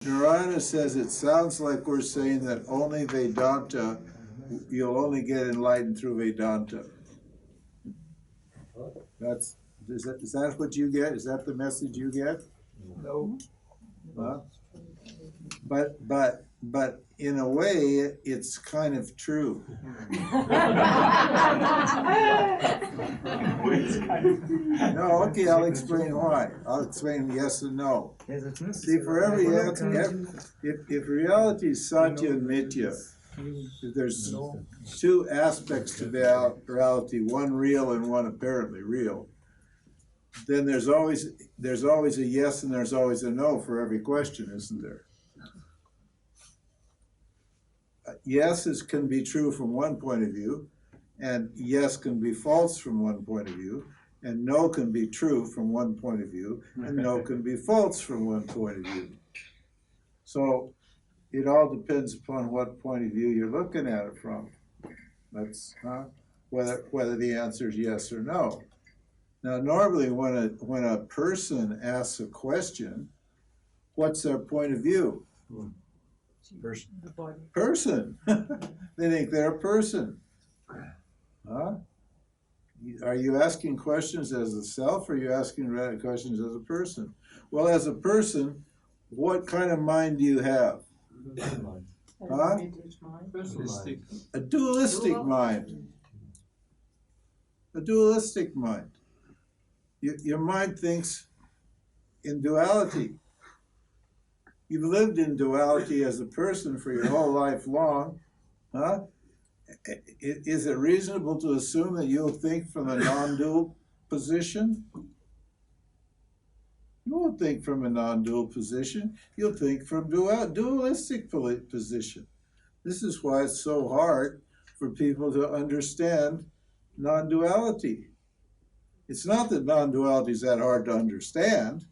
Narayana says it sounds like we're saying that only Vedanta, you'll only get enlightened through Vedanta. Is that what you get? Is that the message you get? No. Huh? But in a way, it's kind of true. No, okay, I'll explain why. I'll explain yes and no. See, for every if reality is Satya and Mithya, if there's two aspects to reality, one real and one apparently real, then there's always a yes and there's always a no for every question, isn't there? Yeses can be true from one point of view, and yes can be false from one point of view, and no can be true from one point of view, and no can be false from one point of view. So it all depends upon what point of view you're looking at it from. That's whether the answer is yes or no. Now, normally when a person asks a question, what's their point of view? Person. They think they're a person. Huh? Are you asking questions as a self, or are you asking questions as a person? Well, as a person, what kind of mind do you have? Huh? A dualistic mind. A dualistic mind. Your mind thinks in duality. You've lived in duality as a person for your whole life long. Huh? Is it reasonable to assume that you'll think from a non-dual position? You won't think from a non-dual position. You'll think from dualistic position. This is why it's so hard for people to understand non-duality. It's not that non-duality is that hard to understand.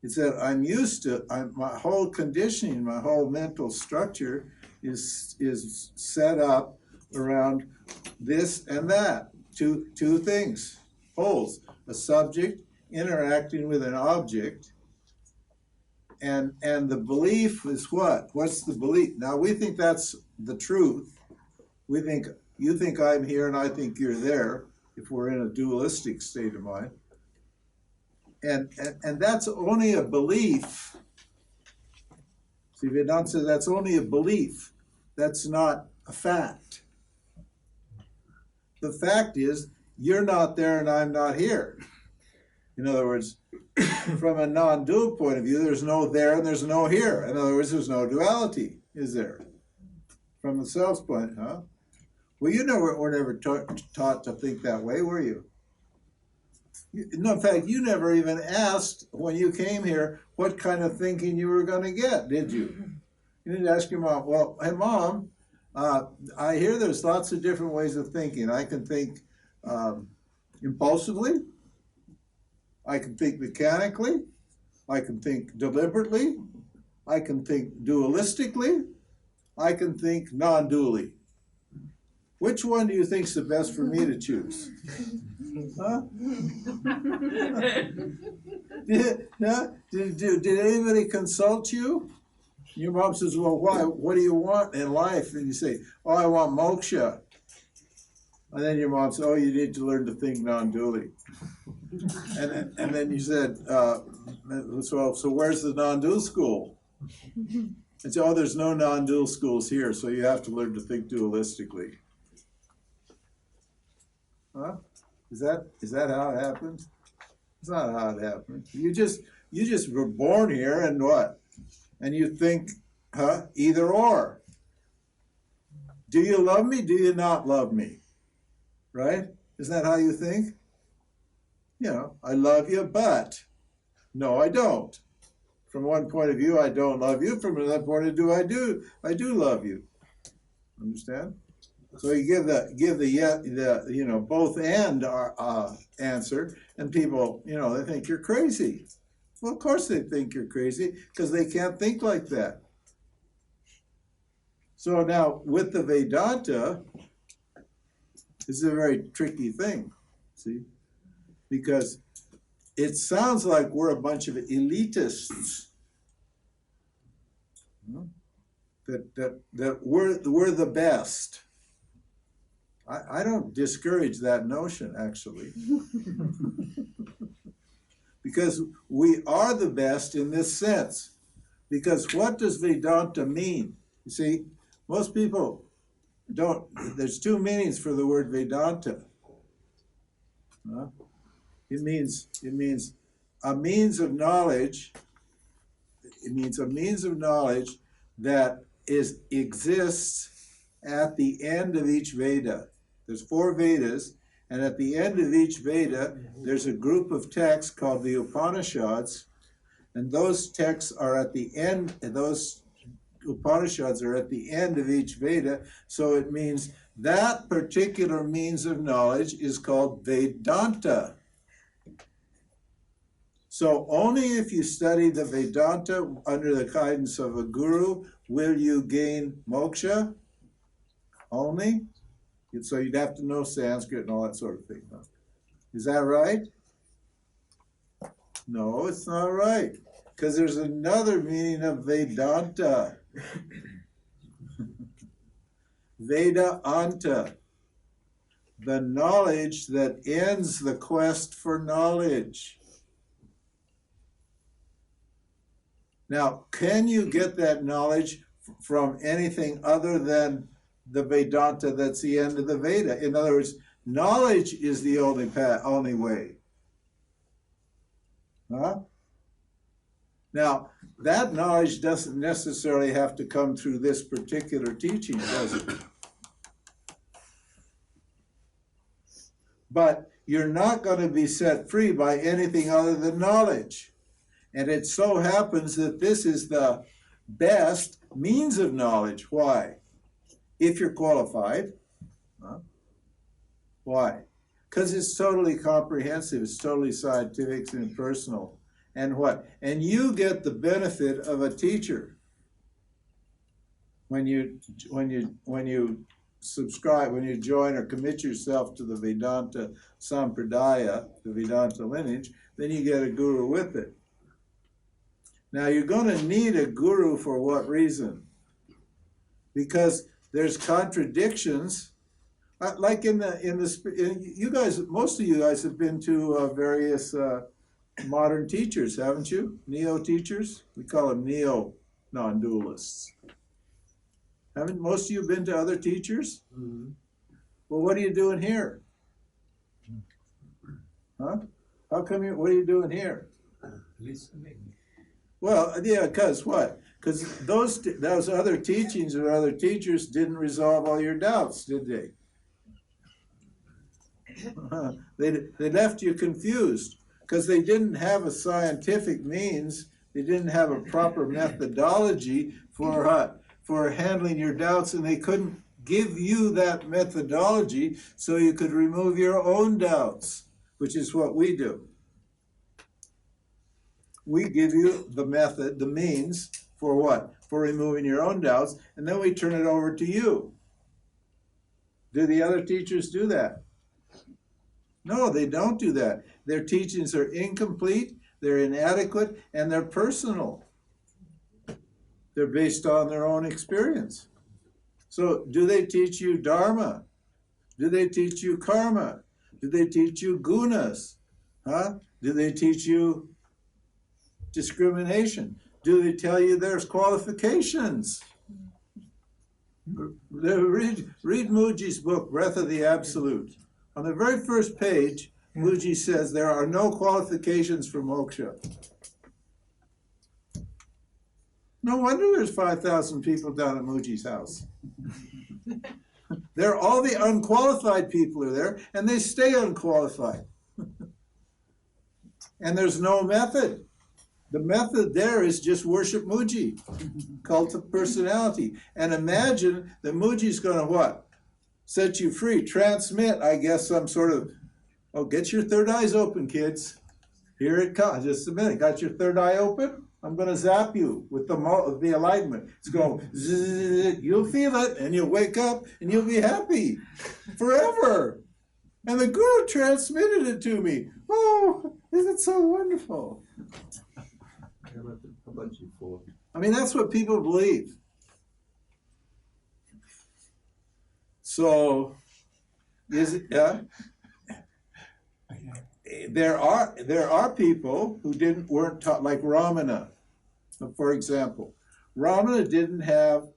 It's that I'm used to, my whole conditioning, my whole mental structure is set up around this and that, two things, poles, a subject interacting with an object, and the belief is what? What's the belief? Now we think that's the truth. We think, you think I'm here and I think you're there, if we're in a dualistic state of mind. And that's only a belief. See, Vedanta says that's only a belief. That's not a fact. The fact is, you're not there and I'm not here. In other words, from a non-dual point of view, there's no there and there's no here. In other words, there's no duality, is there? From the self's point, huh? Well, you were never taught to think that way, were you? No, in fact, you never even asked when you came here what kind of thinking you were going to get, did you? You didn't ask your mom, well, hey, Mom, I hear there's lots of different ways of thinking. I can think impulsively. I can think mechanically. I can think deliberately. I can think dualistically. I can think non-dually. Which one do you think is the best for me to choose? Huh? Did anybody consult you? Your mom says, well, why? What do you want in life? And you say, oh, I want moksha. And then your mom says, oh, you need to learn to think non-dually. And then you said, so where's the non-dual school? And so, oh, there's no non-dual schools here, so you have to learn to think dualistically. Huh? Is that how it happened? It's not how it happened. You just were born here and what? And you think, either or. Do you love me? Do you not love me? Right? Isn't that how you think? You know, I love you, but no, I don't. From one point of view, I don't love you. From another point of view, I do love you. Understand? So you give the both and answer, and people, they think you're crazy. Well, of course they think you're crazy because they can't think like that. So now with the Vedanta, this is a very tricky thing, see, because it sounds like we're a bunch of elitists. That we're the best. I don't discourage that notion, actually. Because we are the best in this sense. Because what does Vedanta mean? You see, most people don't, there's two meanings for the word Vedanta. It means a means of knowledge. It means a means of knowledge that exists at the end of each Veda. There's 4 Vedas, and at the end of each Veda, there's a group of texts called the Upanishads, and those texts are at the end, those Upanishads are at the end of each Veda, so it means that particular means of knowledge is called Vedanta. So only if you study the Vedanta under the guidance of a guru will you gain moksha. Only. So you'd have to know Sanskrit and all that sort of thing. Huh? Is that right? No, it's not right. Because there's another meaning of Vedanta. Vedanta. The knowledge that ends the quest for knowledge. Now, can you get that knowledge from anything other than the Vedanta that's the end of the Veda? In other words, knowledge is the only way. Huh? Now, that knowledge doesn't necessarily have to come through this particular teaching, does it? But you're not going to be set free by anything other than knowledge. And it so happens that this is the best means of knowledge. Why? If you're qualified. Huh? Why? Because it's totally comprehensive, it's totally scientific and personal. And what? And you get the benefit of a teacher when you subscribe, when you join or commit yourself to the Vedanta Sampradaya, the Vedanta lineage, then you get a guru with it. Now you're going to need a guru for what reason? Because there's contradictions. Like you guys, most of you guys have been to various modern teachers, haven't you? Neo-teachers? We call them neo-non-dualists. Haven't most of you been to other teachers? Mm-hmm. Well, what are you doing here? Huh? How come you, what are you doing here? Listening. Well, yeah, because what? Because those other teachings or other teachers didn't resolve all your doubts, did they? They left you confused because they didn't have a scientific means. They didn't have a proper methodology for handling your doubts, and they couldn't give you that methodology so you could remove your own doubts, which is what we do. We give you the method, the means for what? For removing your own doubts, and then we turn it over to you. Do the other teachers do that? No, they don't do that. Their teachings are incomplete, they're inadequate, and they're personal. They're based on their own experience. So, do they teach you dharma? Do they teach you karma? Do they teach you gunas? Huh? Do they teach you discrimination? Do they tell you there's qualifications? Read Mooji's book, Breath of the Absolute. On the very first page, Mooji says there are no qualifications for moksha. No wonder there's 5,000 people down at Mooji's house. All the unqualified people are there, and they stay unqualified. And there's no method. The method there is just worship Mooji, cult of personality. And imagine that Mooji's going to what? Set you free, transmit, I guess, some sort of, oh, get your third eyes open, kids. Here it comes. Just a minute. Got your third eye open? I'm going to zap you with the alignment. It's going, zzz, you'll feel it, and you'll wake up, and you'll be happy forever. And the guru transmitted it to me. Oh, isn't it so wonderful? How about you, Ford? I mean, that's what people believe. So, there are people who weren't taught, like Ramana, for example. Ramana didn't have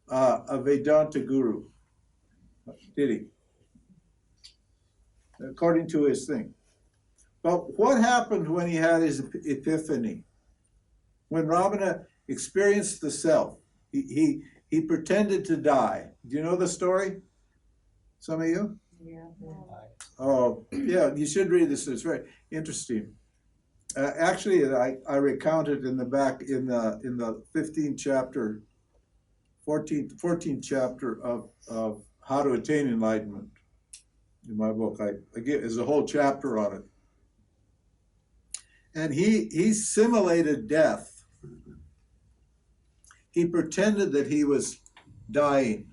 a Vedanta guru, did he? According to his thing. But what happened when he had his epiphany? When Ramana experienced the self, he pretended to die. Do you know the story? Some of you? Yeah. Oh, yeah, you should read this. It's very interesting. Actually, I recount it in the back in the 15th chapter, 14th chapter of How to Attain Enlightenment. In my book, I give there's a whole chapter on it. And he simulated death. He pretended that he was dying.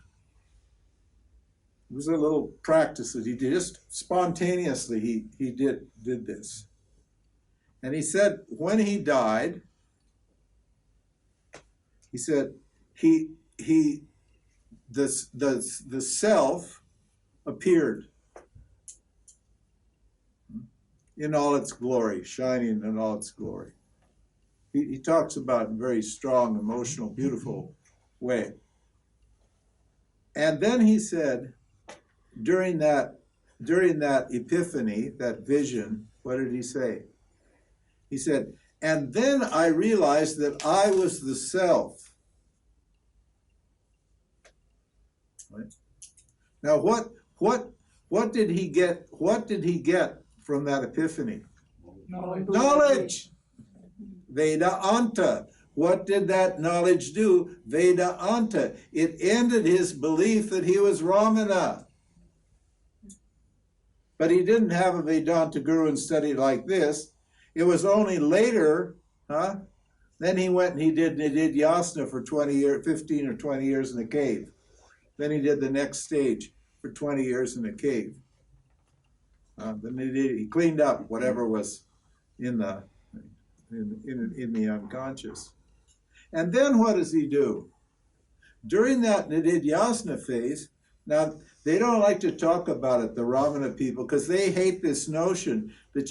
It was a little practice that he did, just spontaneously he did this. And he said when he died, he said the self appeared in all its glory, shining in all its glory. He talks about it in a very strong, emotional, beautiful way. And then he said, during that epiphany, that vision, what did he say? He said, and then I realized that I was the self. Right? Now, what did he get? What did he get from that epiphany? Knowledge. Vedanta. What did that knowledge do? Vedanta. It ended his belief that he was Ramana. But he didn't have a Vedanta guru and studied like this. It was only later, then he went and he did yasana for 20 years, 15 or 20 years in a cave. Then he did the next stage for 20 years in a cave. Then he cleaned up whatever was in the unconscious. And then what does he do? During that nididhyasana phase, now they don't like to talk about it, the Ramana people, because they hate this notion that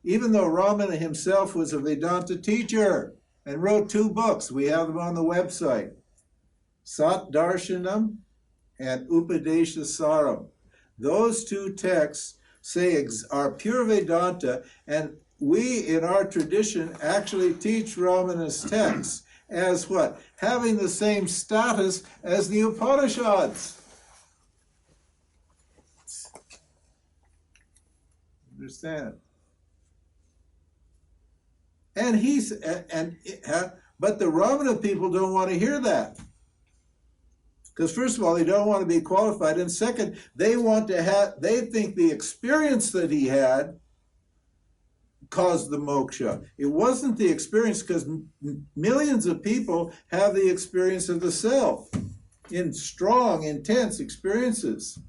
even though Ramana himself was a Vedanta teacher and wrote 2 books, we have them on the website, Sat Darshanam and Upadeshasaram. Those 2 texts are pure Vedanta, and we in our tradition actually teach Ramana's texts as what? Having the same status as the Upanishads. Understand? But the Ramana people don't want to hear that. Because first of all, they don't want to be qualified, and second, they think the experience that he had caused the moksha. It wasn't the experience, because millions of people have the experience of the self in strong, intense experiences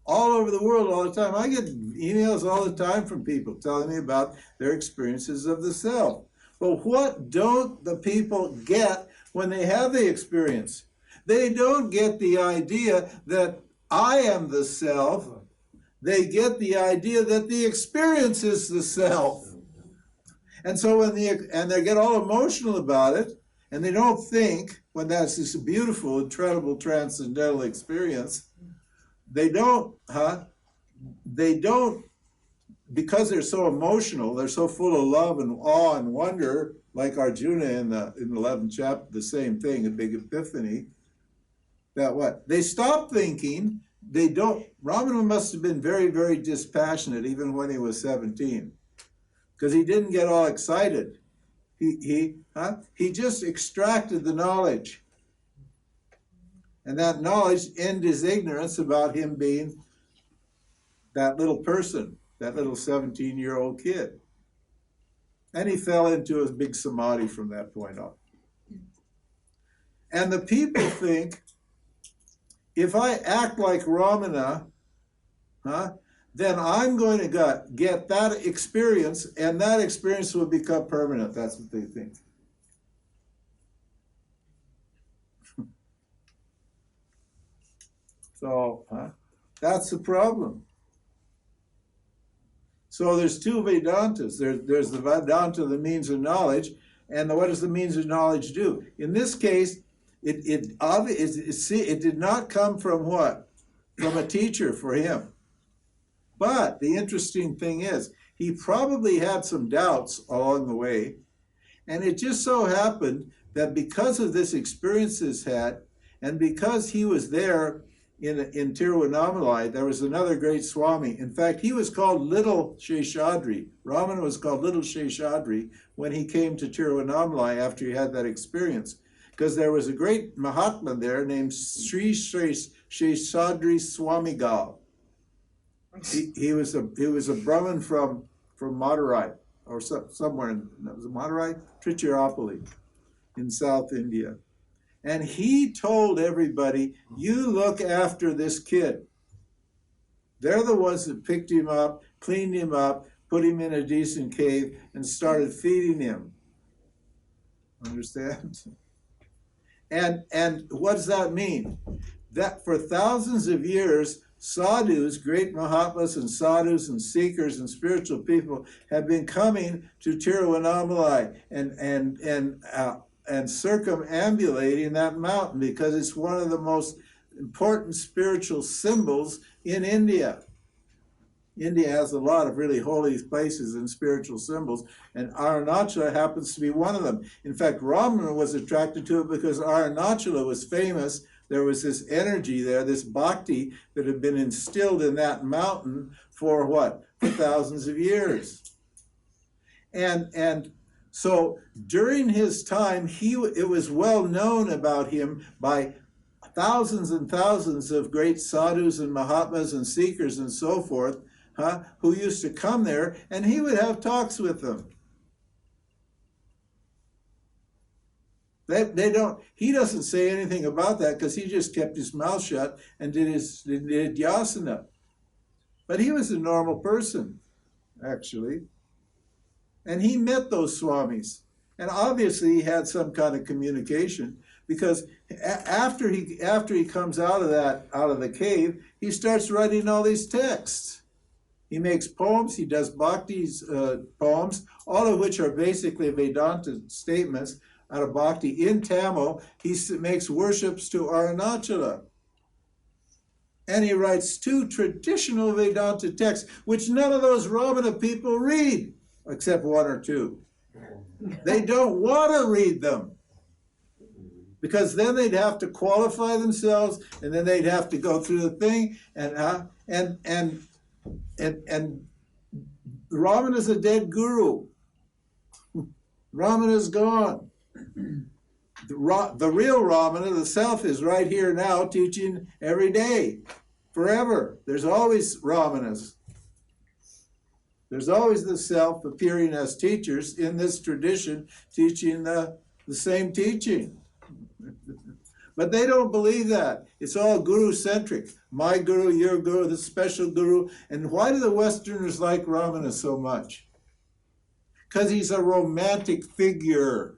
all over the world all the time. I get emails all the time from people telling me about their experiences of the self. But what don't the people get when they have the experience? They don't get the idea that I am the self. They get the idea that the experience is the self. And so and they get all emotional about it, and they don't think, when that's this beautiful, incredible, transcendental experience, they don't, because they're so emotional, they're so full of love and awe and wonder, like Arjuna in the 11th chapter, the same thing, a big epiphany, that what? They stop thinking, Ramana must have been very, very dispassionate even when he was 17, because he didn't get all excited. He just extracted the knowledge. And that knowledge ended his ignorance about him being that little person, that little 17-year-old kid. And he fell into a big samadhi from that point on. And the people think, if I act like Ramana, then I'm going to get that experience, and that experience will become permanent. That's what they think. So that's the problem. So there's two Vedantas. There's the Vedanta, the means of knowledge, and what does the means of knowledge do? In this case, it did not come from what? From a teacher for him. But the interesting thing is, he probably had some doubts along the way, and it just so happened that because of this experience he's had, and because he was there in Tiruvannamalai, there was another great Swami. In fact, he was called Little Sheshadri. Ramana was called Little Sheshadri when he came to Tiruvannamalai after he had that experience, because there was a great Mahatma there named Sri Sheshadri Swamigal. He was a Brahmin from Madurai, or somewhere in, was it Madurai? Trichirappalli in South India. And he told everybody, you look after this kid. They're the ones that picked him up, cleaned him up, put him in a decent cave, and started feeding him. Understand? And what does that mean? That for thousands of years, sadhus, great Mahatmas and sadhus and seekers and spiritual people have been coming to Tiruvannamalai and circumambulating that mountain because it's one of the most important spiritual symbols in India. India has a lot of really holy places and spiritual symbols, and Arunachala happens to be one of them. In fact, Ramana was attracted to it because Arunachala was famous. There was this energy there, this bhakti that had been instilled in that mountain for what? For thousands of years. And so during his time, it was well known about him by thousands and thousands of great sadhus and mahatmas and seekers and so forth, who used to come there, and he would have talks with them. He doesn't say anything about that because he just kept his mouth shut and did yasana. But he was a normal person, actually. And he met those swamis. And obviously he had some kind of communication, because after he comes out of the cave, he starts writing all these texts. He makes poems, he does bhakti's poems, all of which are basically Vedanta statements out of bhakti. In Tamil, he makes worships to Arunachala. And he writes 2 traditional Vedanta texts, which none of those Ramana people read, except 1 or 2. They don't want to read them, because then they'd have to qualify themselves, and then they'd have to go through the thing, and Ramana's a dead guru. Ramana's gone. The real Ramana, the self, is right here now, teaching every day, forever. There's always Ramanas. There's always the self appearing as teachers in this tradition, teaching the same teaching. But they don't believe that. It's all guru-centric. My guru, your guru, the special guru. And why do the Westerners like Ramana so much? Because he's a romantic figure.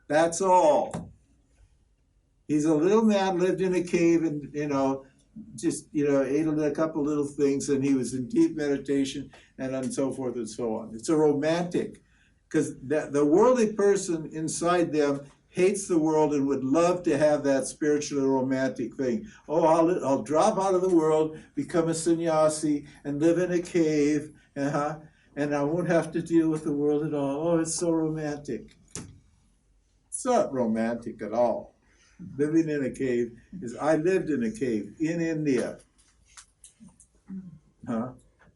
That's all. He's a little man, lived in a cave, and ate a couple little things, and he was in deep meditation, and so forth and so on. It's a romantic, because the worldly person inside them hates the world and would love to have that spiritual romantic thing. Oh, I'll drop out of the world, become a sannyasi, and live in a cave, and I won't have to deal with the world at all. Oh, it's so romantic. It's not romantic at all. Living in a cave I lived in a cave in India.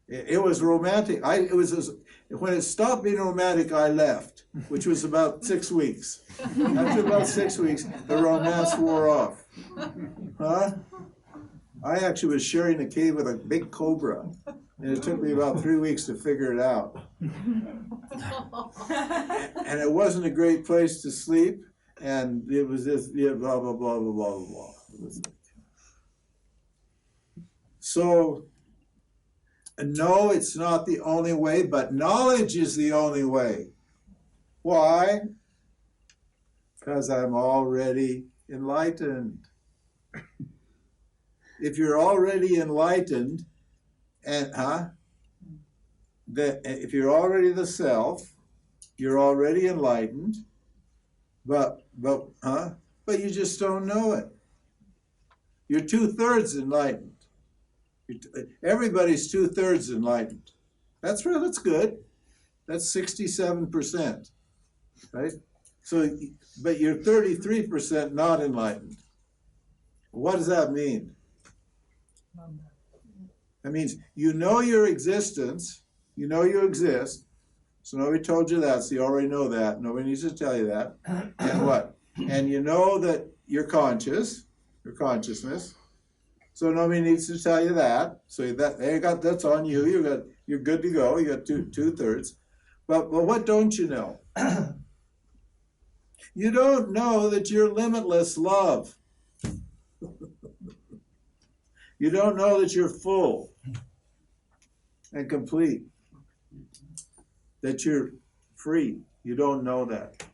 It was romantic. When it stopped being romantic, I left, which was about 6 weeks. After about 6 weeks, the romance wore off. I actually was sharing a cave with a big cobra, and it took me about 3 weeks to figure it out. And it wasn't a great place to sleep, and it was just blah, blah, blah, blah, blah, blah. So, no, it's not the only way, but knowledge is the only way. Why? Because I'm already enlightened. if you're already enlightened, and if you're already the self, you're already enlightened, but you just don't know it. You're 2/3 enlightened. Everybody's 2/3 enlightened. That's good. That's 67%, right? So, but you're 33% not enlightened. What does that mean? That means you know your existence, you know you exist, so nobody told you that, so you already know that. Nobody needs to tell you that. And what? And you know that you're conscious, your consciousness, so nobody needs to tell you that. So that's on you. You're good to go. You got 2/3. But what don't you know? You don't know that you're limitless love. You don't know that you're full and complete, that you're free. You don't know that.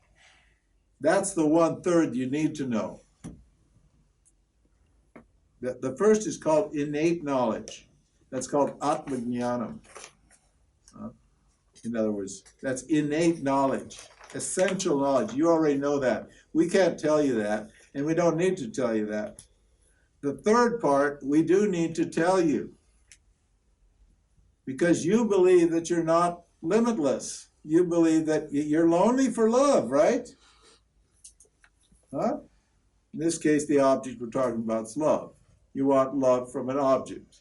That's the 1/3 you need to know. The first is called innate knowledge. That's called atmajnanam. In other words, that's innate knowledge, essential knowledge. You already know that. We can't tell you that, and we don't need to tell you that. The third part, we do need to tell you, because you believe that you're not limitless. You believe that you're lonely for love, right? In this case, the object we're talking about is love. You want love from an object.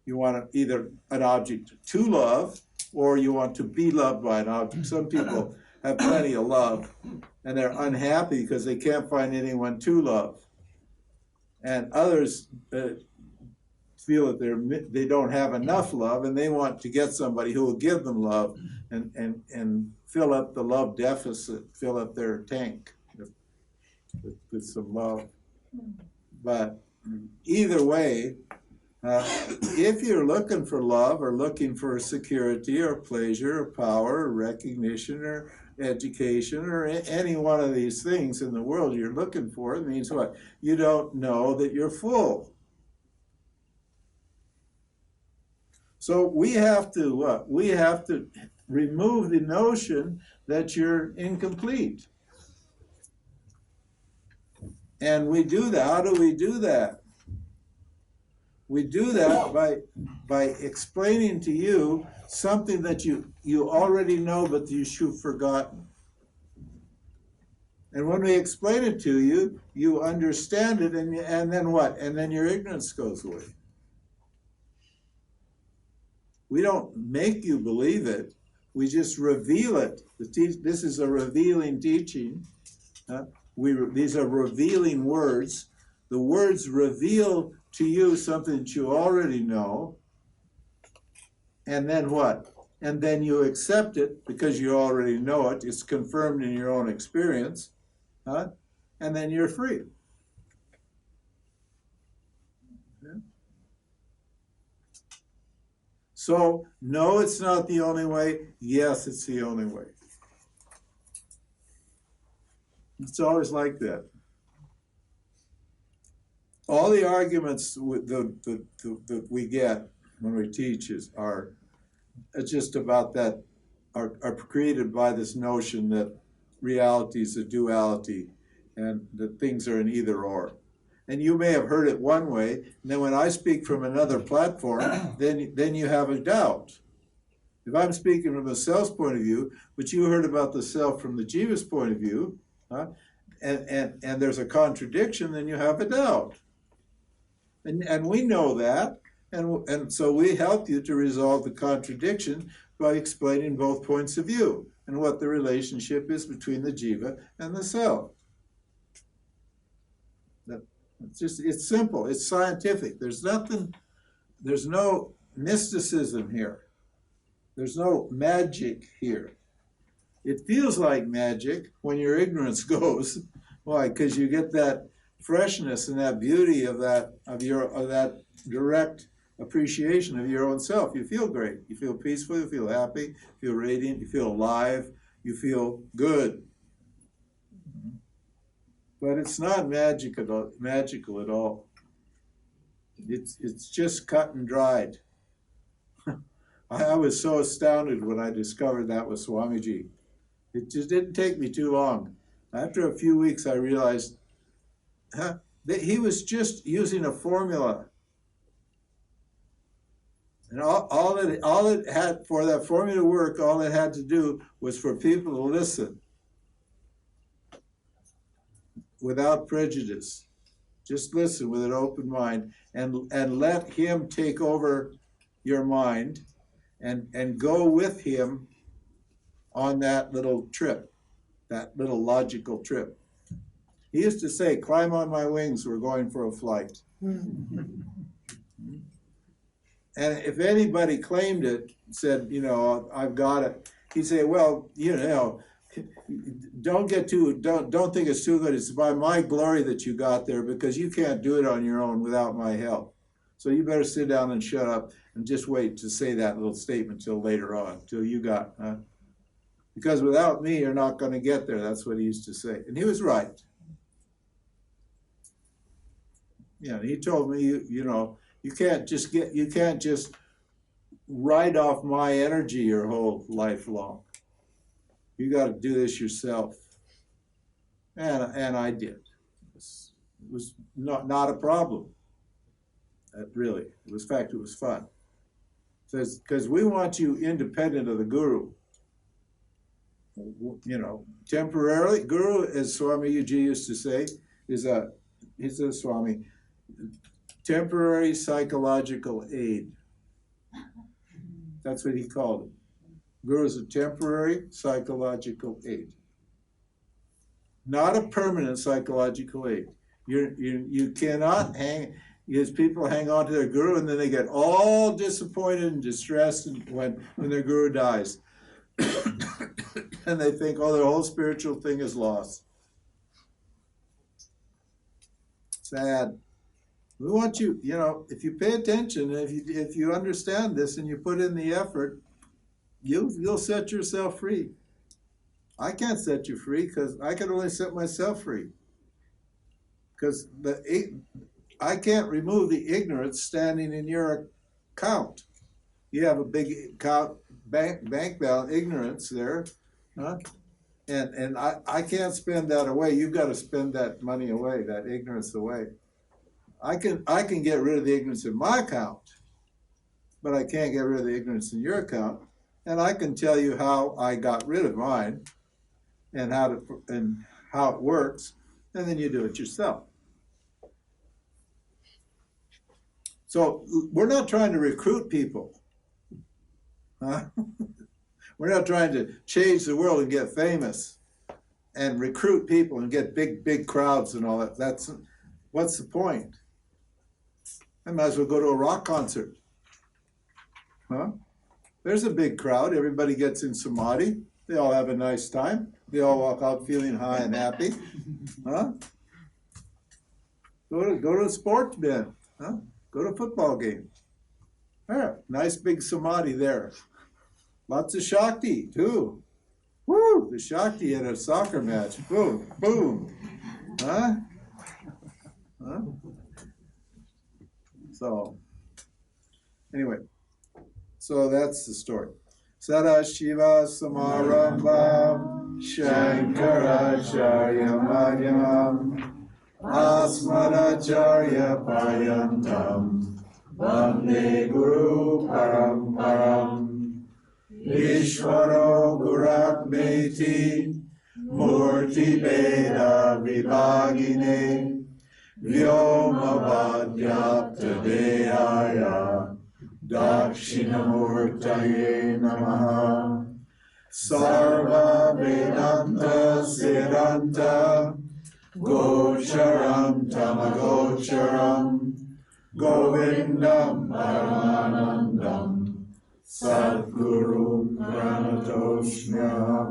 You want either an object to love, or you want to be loved by an object. Some people have plenty of love, and they're unhappy because they can't find anyone to love. And others feel that they don't have enough love, and they want to get somebody who will give them love and fill up the love deficit, fill up their tank with some love. But either way, if you're looking for love or looking for security or pleasure or power or recognition or education or any one of these things in the world you're looking for, it means what? You don't know that you're full. So we have to what? We have to remove the notion that you're incomplete. And we do that. How do we do that? We do that by explaining to you something that you already know, but you've forgotten. And when we explain it to you, you understand it, and then what? And then your ignorance goes away. We don't make you believe it. We just reveal it. This is a revealing teaching. These are revealing words. The words reveal to you something that you already know. And then what? And then you accept it because you already know it. It's confirmed in your own experience. And then you're free. Okay. So, no, it's not the only way. Yes, it's the only way. It's always like that. All the arguments that we get when we teach are just about that, are created by this notion that reality is a duality and that things are an either or. And you may have heard it one way, and then when I speak from another platform, then you have a doubt. If I'm speaking from a self's point of view, but you heard about the self from the jiva's point of view, and there's a contradiction, then you have a doubt. And we know that, and so we help you to resolve the contradiction by explaining both points of view and what the relationship is between the jiva and the self. It's simple, it's scientific. There's no mysticism here. There's no magic here. It feels like magic when your ignorance goes. Why? Because you get that freshness and that beauty of that direct appreciation of your own self. You feel great. You feel peaceful. You feel happy. You feel radiant. You feel alive. You feel good. But it's not magical at all. It's just cut and dried. I was so astounded when I discovered that with Swamiji. It just didn't take me too long. After a few weeks, I realized that he was just using a formula. And all it had, for that formula to work, all it had to do was for people to listen without prejudice. Just listen with an open mind and let him take over your mind and go with him on that little trip, that little logical trip. He used to say, "Climb on my wings, we're going for a flight." And if anybody claimed it, said, "I've got it," he'd say, "Well, don't think it's too good. It's by my glory that you got there, because you can't do it on your own without my help. So you better sit down and shut up and just wait to say that little statement till later on, till you got, because without me, you're not going to get there." That's what he used to say. And he was right. Yeah, he told me, you can't just ride off my energy your whole life long. You got to do this yourself. And I did. It was not a problem. Really. It was, in fact, it was fun. Because we want you independent of the guru. Temporarily, guru, as Swami Yuji used to say, he's a Swami, temporary psychological aid. That's what he called it. Guru is a temporary psychological aid, not a permanent psychological aid. You cannot because people hang on to their guru and then they get all disappointed and distressed when their guru dies. And they think, their whole spiritual thing is lost. Sad. We want you, if you pay attention, if you understand this and you put in the effort, you'll set yourself free. I can't set you free because I can only set myself free. Because I can't remove the ignorance standing in your account. You have a big account, bank balance, ignorance there, huh? And I can't spend that away. You've got to spend that money away, that ignorance away. I can get rid of the ignorance in my account, but I can't get rid of the ignorance in your account. And I can tell you how I got rid of mine and how it works, and then you do it yourself. So we're not trying to recruit people. Huh? We're not trying to change the world and get famous and recruit people and get big crowds and all that. What's the point? I might as well go to a rock concert. Huh? There's a big crowd. Everybody gets in samadhi. They all have a nice time. They all walk out feeling high and happy. Huh? Go to a sports event. Huh? Go to a football game. Yeah, nice big samadhi there. Lots of Shakti, too. Woo! The Shakti at a soccer match. Boom, boom. Huh? Huh? So, anyway, so that's the story. Sadashiva Samarambham Shankaracharya Madhyamam Asmadacharya Paryantam Vande Guru Paramparam Ishvara Gurakmeti Murti Veda Vibhagine Vyomavadyapta Dehaya Dakshinamurtaye Namaha Sarva Vedanta Siddhanta Gocharam Tamagocharam Govindam Paramanandam Sadguru Pranatosmyam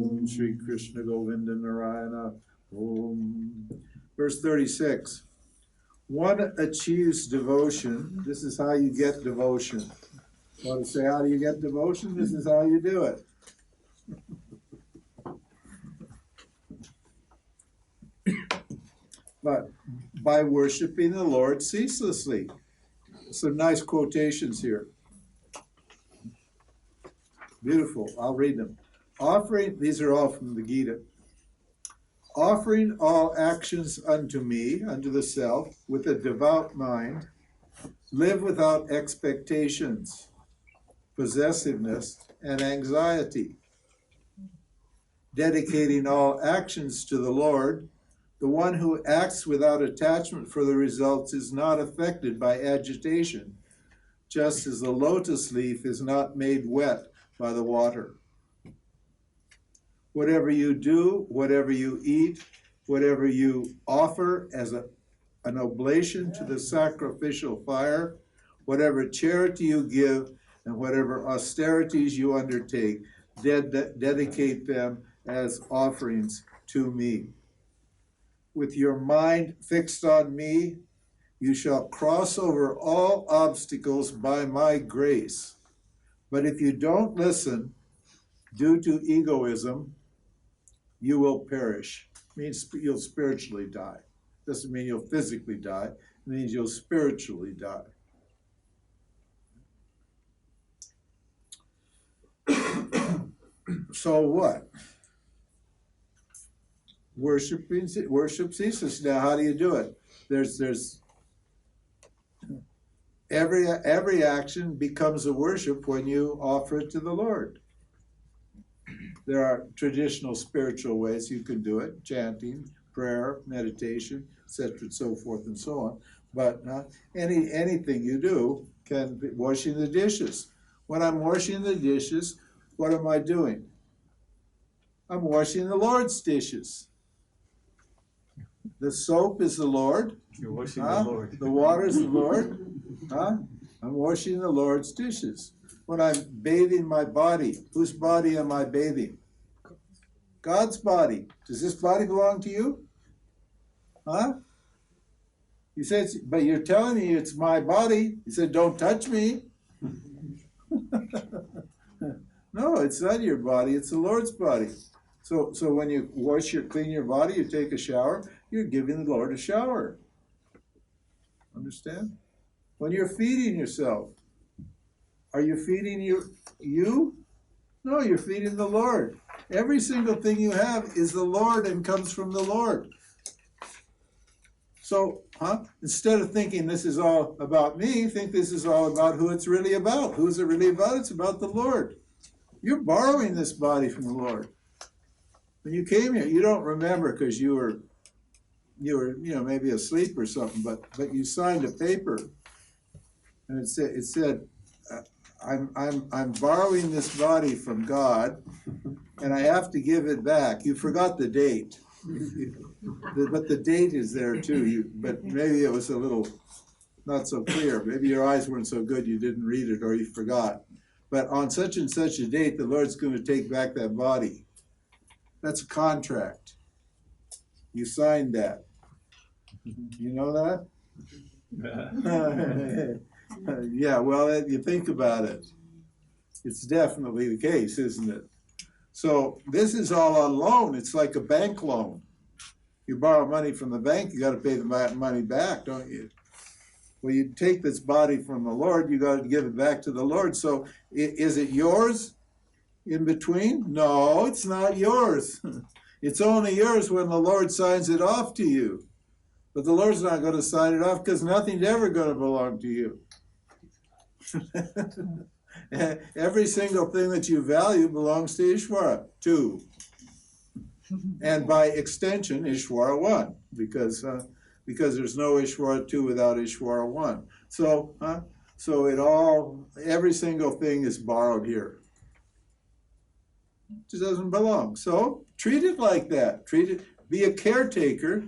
Om Shri Krishna Govinda Narayana Om. Verse 36. One achieves devotion. This is how you get devotion. Want to say, how do you get devotion? This is how you do it. but by worshiping the Lord ceaselessly. Some nice quotations here. Beautiful. I'll read them. Offering, these are all from the Gita. Offering all actions unto me, unto the self, with a devout mind, live without expectations, possessiveness, and anxiety. Dedicating all actions to the Lord, the one who acts without attachment for the results is not affected by agitation, just as the lotus leaf is not made wet by the water. Whatever you do, whatever you eat, whatever you offer as an oblation to the sacrificial fire, whatever charity you give, and whatever austerities you undertake, dedicate them as offerings to me. With your mind fixed on me, you shall cross over all obstacles by my grace. But if you don't listen, due to egoism, you will perish. It means you'll spiritually die. Doesn't mean you'll physically die. It means you'll spiritually die. So what? Worship ceases. Now, how do you do it? There's every action becomes a worship when you offer it to the Lord. There are traditional spiritual ways you can do it: chanting, prayer, meditation, etc., and so forth and so on. But anything you do can be washing the dishes. When I'm washing the dishes, what am I doing? I'm washing the Lord's dishes. The soap is the Lord. You're washing the Lord. The water is the Lord. I'm washing the Lord's dishes. When I'm bathing my body, whose body am I bathing? God's body. Does this body belong to you? He says, but you're telling me it's my body. He said, don't touch me. No, it's not your body. It's the Lord's body. So when you clean your body, you take a shower, you're giving the Lord a shower. Understand? When you're feeding yourself, are you feeding you? No, you're feeding the Lord. Every single thing you have is the Lord and comes from the Lord. So, instead of thinking this is all about me, think this is all about who it's really about. Who's it really about? It's about the Lord. You're borrowing this body from the Lord. When you came here, you don't remember because you were maybe asleep or something, but you signed a paper, and it said I'm borrowing this body from God, and I have to give it back. You forgot the date, but the date is there too. But maybe it was a little not so clear. Maybe your eyes weren't so good, you didn't read it, or you forgot. But on such and such a date, the Lord's going to take back that body. That's a contract. You signed that. You know that? Yeah, well, you think about it. It's definitely the case, isn't it? So this is all on loan. It's like a bank loan. You borrow money from the bank, you got to pay the money back, don't you? Well, you take this body from the Lord, you got to give it back to the Lord. So is it yours in between? No, it's not yours. It's only yours when the Lord signs it off to you. But the Lord's not going to sign it off because nothing's ever going to belong to you. Every single thing that you value belongs to Ishvara, too. And by extension, Ishvara 1, because there's no Ishvara 2 without Ishvara 1. So every single thing is borrowed here. It doesn't belong. So treat it like that. Be a caretaker.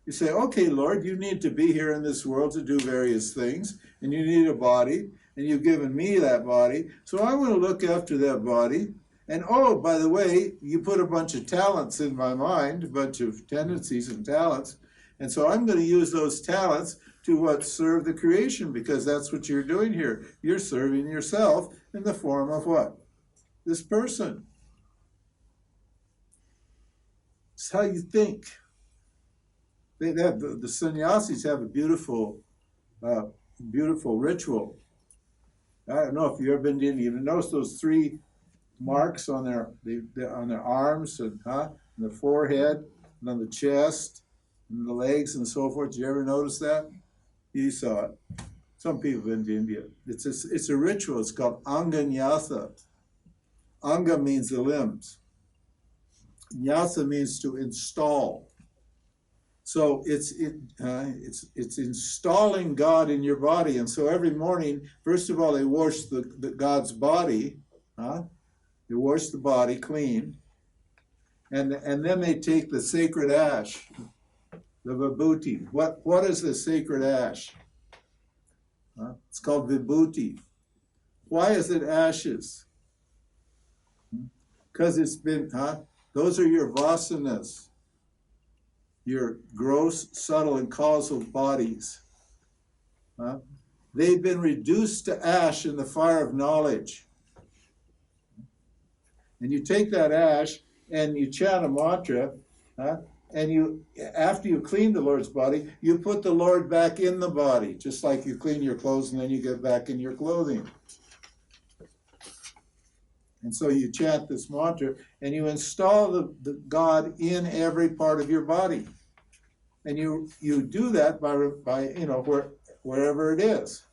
You say, okay, Lord, you need to be here in this world to do various things, and you need a body, and you've given me that body, so I'm going to look after that body. And oh, by the way, you put a bunch of talents in my mind, a bunch of tendencies and talents, and so I'm going to use those talents to serve the creation, because that's what you're doing here. You're serving yourself in the form of what? This person. It's how you think. They have the sannyasis have a beautiful, beautiful ritual. I don't know if you've ever been to India. You notice those three marks on on their arms and the forehead and on the chest and the legs and so forth. Did you ever notice that? You saw it. Some people have been to India. It's a ritual. It's called Anganyasa. Anga means the limbs. Nyasa means to install. So it's installing God in your body. And so every morning, first of all, they wash the God's body. They wash the body clean. And then they take the sacred ash, the vibhuti. What is the sacred ash? It's called vibhuti. Why is it ashes? Because it's been, those are your vasanas, your gross, subtle, and causal bodies. They've been reduced to ash in the fire of knowledge. And you take that ash and you chant a mantra, and you, after you clean the Lord's body, you put the Lord back in the body, just like you clean your clothes and then you get back in your clothing. And so you chant this mantra and you install the God in every part of your body. And you do that by wherever it is.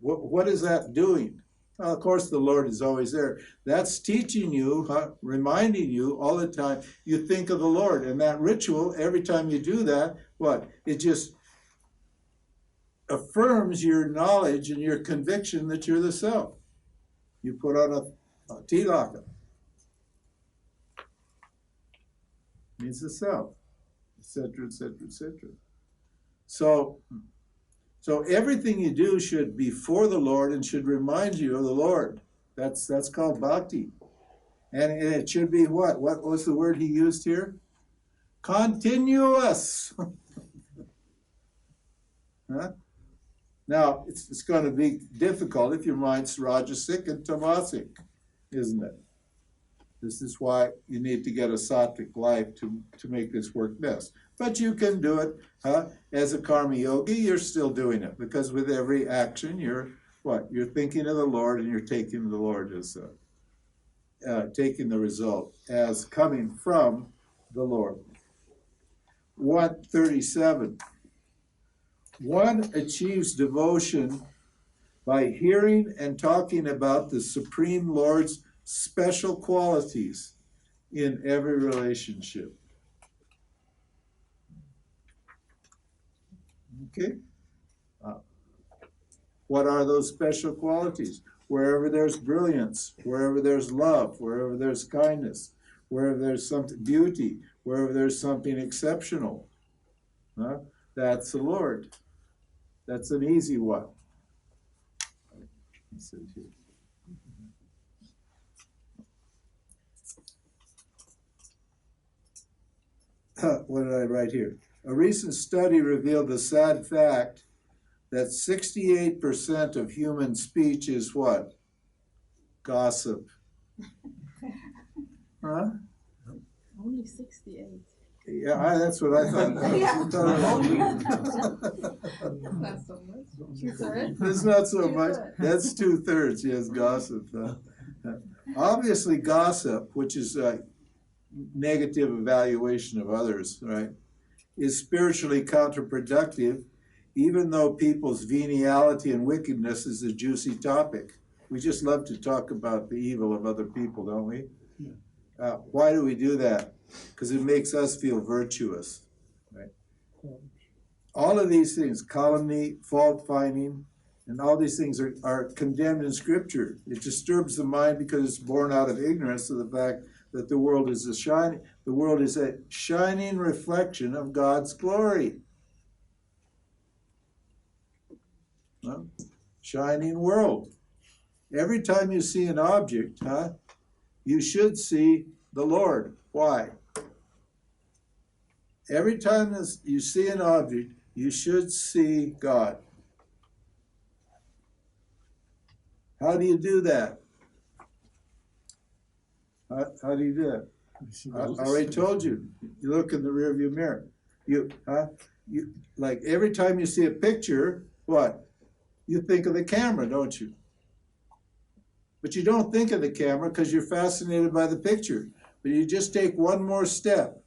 What is that doing? Well, of course, the Lord is always there. That's teaching you, reminding you all the time, you think of the Lord. And that ritual, every time you do that, it just affirms your knowledge and your conviction that you're the self. You put on a tilaka. Means the self, etc., etc., etc. So everything you do should be for the Lord and should remind you of the Lord. That's called bhakti. And it should be what? What was the word he used here? Continuous. Now, it's going to be difficult if your mind's rajasic and tamasic, isn't it? This is why you need to get a sattvic life to make this work best. But you can do it as a karma yogi. You're still doing it because with every action, you're thinking of the Lord and you're taking the Lord as taking the result as coming from the Lord. 137. One achieves devotion by hearing and talking about the Supreme Lord's special qualities in every relationship. Okay? What are those special qualities? Wherever there's brilliance, wherever there's love, wherever there's kindness, wherever there's something beauty, wherever there's something exceptional, that's the Lord. That's an easy one. What did I write here? A recent study revealed the sad fact that 68% of human speech is what? Gossip. Only 68. Yeah, that's what I thought. That's not so much. 2/3? That's not so 2/3. much. That's 2/3, yes, gossip. Obviously, gossip, which is a negative evaluation of others, right, is spiritually counterproductive, even though people's veniality and wickedness is a juicy topic. We just love to talk about the evil of other people, don't we? Why do we do that? Because it makes us feel virtuous, right? All of these things, calumny, fault finding, and all these things are condemned in Scripture. It disturbs the mind because it's born out of ignorance of the fact that the world is a shining reflection of God's glory. Well, shining world. Every time you see an object, you should see the Lord. Why? Every time you see an object, you should see God. How do you do that? How do you do that? I already told you. You look in the rearview mirror. You like every time you see a picture, what? You think of the camera, don't you? But you don't think of the camera because you're fascinated by the picture. But you just take one more step.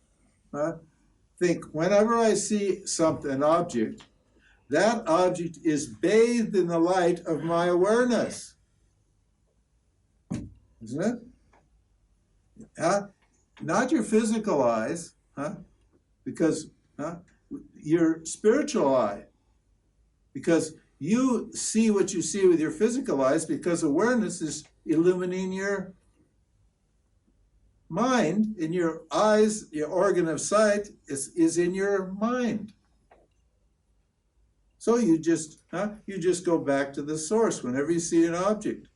Think, whenever I see something, an object, that object is bathed in the light of my awareness. Isn't it? Not your physical eyes, because your spiritual eye. Because you see what you see with your physical eyes because awareness is illuminating your mind, and your eyes, your organ of sight, is in your mind. So you just go back to the source whenever you see an object.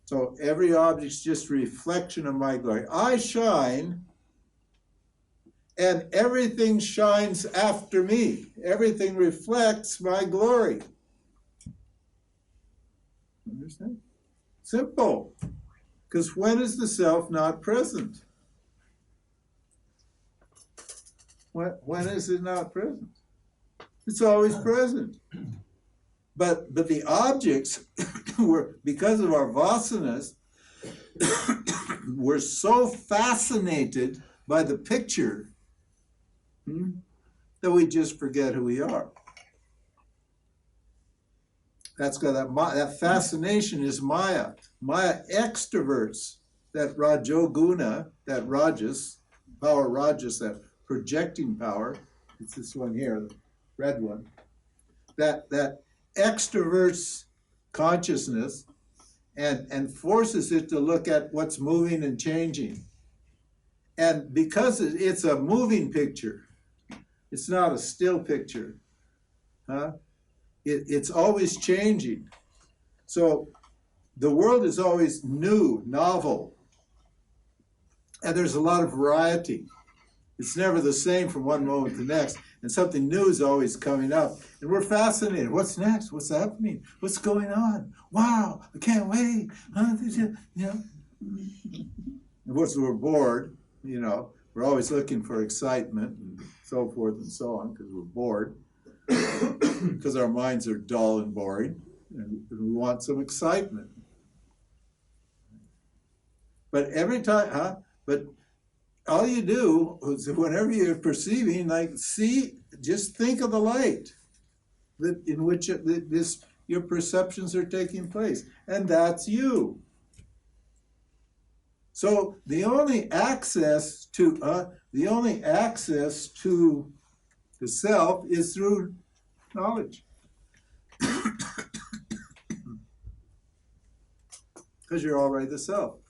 So every object's just a reflection of my glory. I shine, and everything shines after me. Everything reflects my glory. Understand? Simple. Because when is the self not present? When is it not present? It's always present. But the objects were, because of our vasanas, we're so fascinated by the picture that we just forget who we are. That's got that fascination is Maya. Maya extroverts that Rajoguna, that Rajas, power Rajas, that projecting power. It's this one here, the red one. That extroverts consciousness and forces it to look at what's moving and changing. And because it's a moving picture, it's not a still picture. It's always changing. So the world is always new, novel. And there's a lot of variety. It's never the same from one moment to the next. And something new is always coming up. And we're fascinated. What's next? What's happening? What's going on? Wow, I can't wait. You know? Of course, we're bored. You know, we're always looking for excitement and so forth and so on because we're bored. Because our minds are dull and boring. And we want some excitement. But every time, but all you do is whenever you're perceiving, like, just think of the light in which your perceptions are taking place. And that's you. So the only access to the self is through knowledge. Because you're already the self.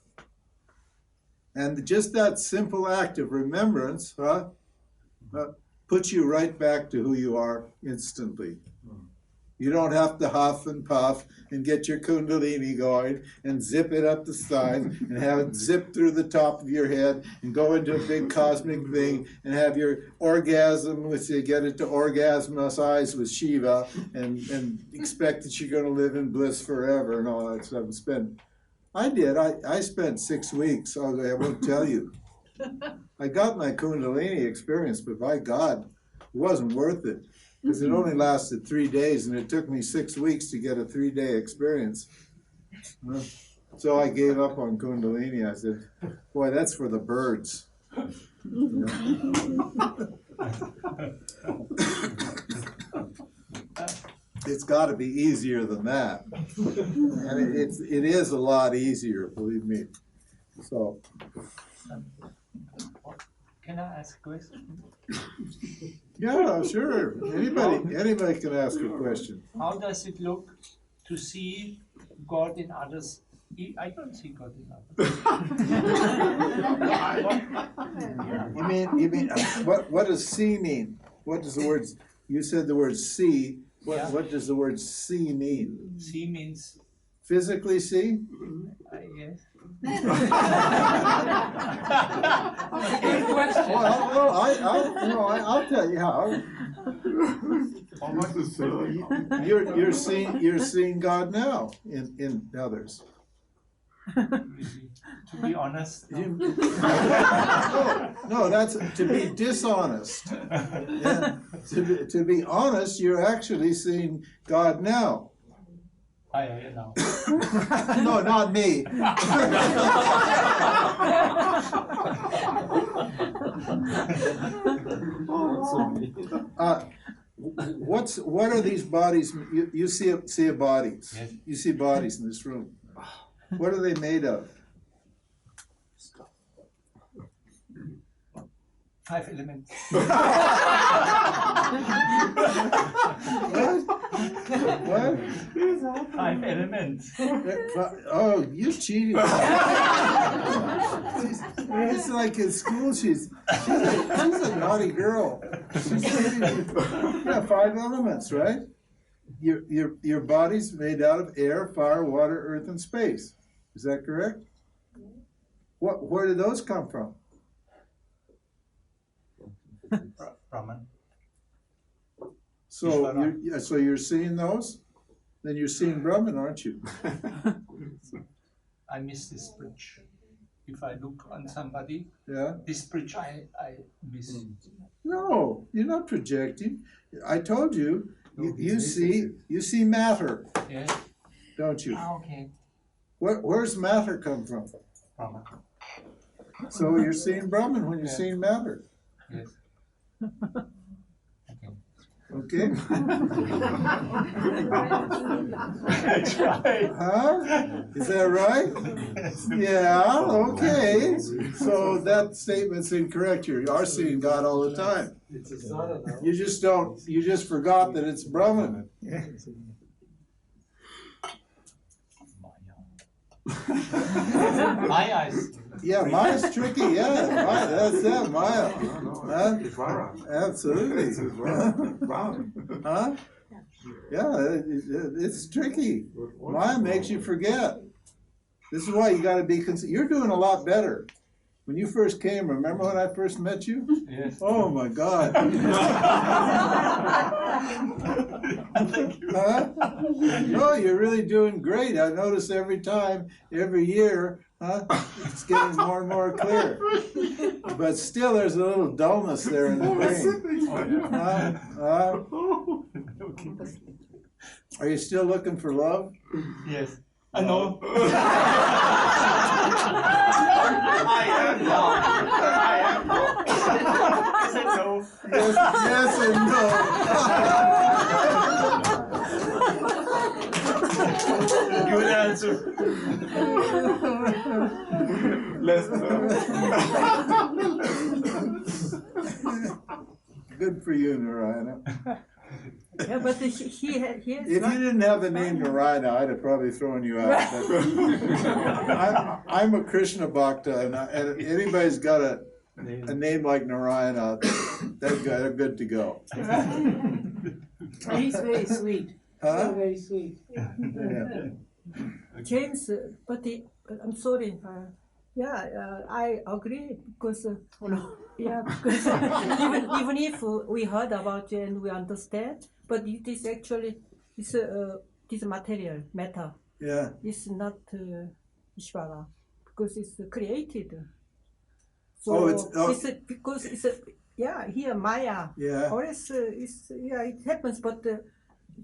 And just that simple act of remembrance puts you right back to who you are instantly. You don't have to huff and puff and get your kundalini going and zip it up the spine and have it zip through the top of your head and go into a big cosmic thing and have your orgasm, which you get into orgasmless eyes with Shiva and expect that you're going to live in bliss forever and all that stuff. I spent 6 weeks, I won't tell you. I got my kundalini experience, but by God, it wasn't worth it. Because it only lasted 3 days, and it took me 6 weeks to get a 3-day experience. So I gave up on kundalini. I said, boy, that's for the birds. You know? It's got to be easier than that. And it is a lot easier, believe me. So. Can I ask a question? Yeah, sure. Anybody can ask a question. How does it look to see God in others? I don't see God in others. You mean what does see mean? What does the word? You said the word see. What does the word see mean? See means physically see? Yes. I'll tell you how. You're seeing God now in others. Really. To be honest, no. No, that's to be dishonest. Yeah. To be honest, you're actually seeing God now. I know. No, not me. What are these bodies? You see a bodies. Yes. You see bodies in this room. What are they made of? 5 elements. What? 5 elements. Oh, you cheating. It's like in school, she's a naughty girl. Yeah, 5 elements, right? Your body's made out of air, fire, water, earth, and space. Is that correct? Where did those come from? Brahman. So Ishvara. you're seeing those? Then you're seeing Brahman, aren't you? I miss this bridge. If I look on somebody, Yeah. this bridge I miss. No, you're not projecting. I told you, you see matter, Yes. don't you? Okay. Where's matter come from? Brahman. So you're seeing Brahman when you're Yeah. seeing matter. Yes. Okay? I tried. Huh? Is that right? Yeah, okay. So that statement's incorrect. You are seeing God all the time. You just forgot that it's Brahman. My eyes. Yeah, Maya's tricky, yeah. Maya, that's it, Maya. Huh? Absolutely. Huh? Yeah, it's tricky. Maya makes you forget. This is why you got to be you're doing a lot better. When you first came, remember when I first met you? Yes. Oh my God. Huh? No, you're really doing great. I notice every time, every year, it's getting more and more clear. But still, there's a little dullness there in the brain. Are you still looking for love? Yes. No. I am now. I am now. Is it no? Yes and no. Good answer. Let's know. Good for you, Narayana. Yeah, but he is If you didn't have the name Narayana, I'd have probably thrown you out. But I'm a Krishna Bhakta, and anybody's got a name like Narayana, they're good to go. He's very sweet. Huh? Very sweet. Yeah. James, but I'm sorry. I agree because because even if we heard about it and we understand, but it is actually this material matter. Yeah. It's not Ishvara because it's created. Oh, So it's because it's here Maya. Yeah. Always it happens, but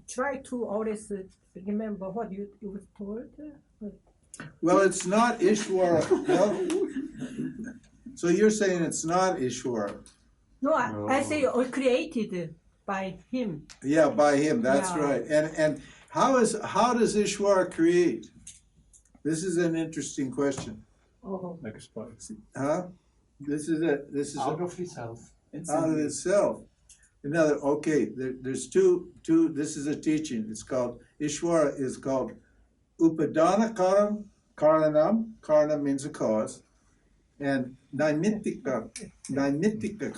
try to always remember what you were told. Well, it's not Ishvara. No? So you're saying it's not Ishvara? No, I say created by him. Yeah, by him. That's Yeah. right. And how does Ishvara create? This is an interesting question. Oh, Huh? This is Out of himself. out of itself. There's two. This is a teaching. It's called Ishvara is called Upadana Karanam. Karanam means a cause, and Naimittika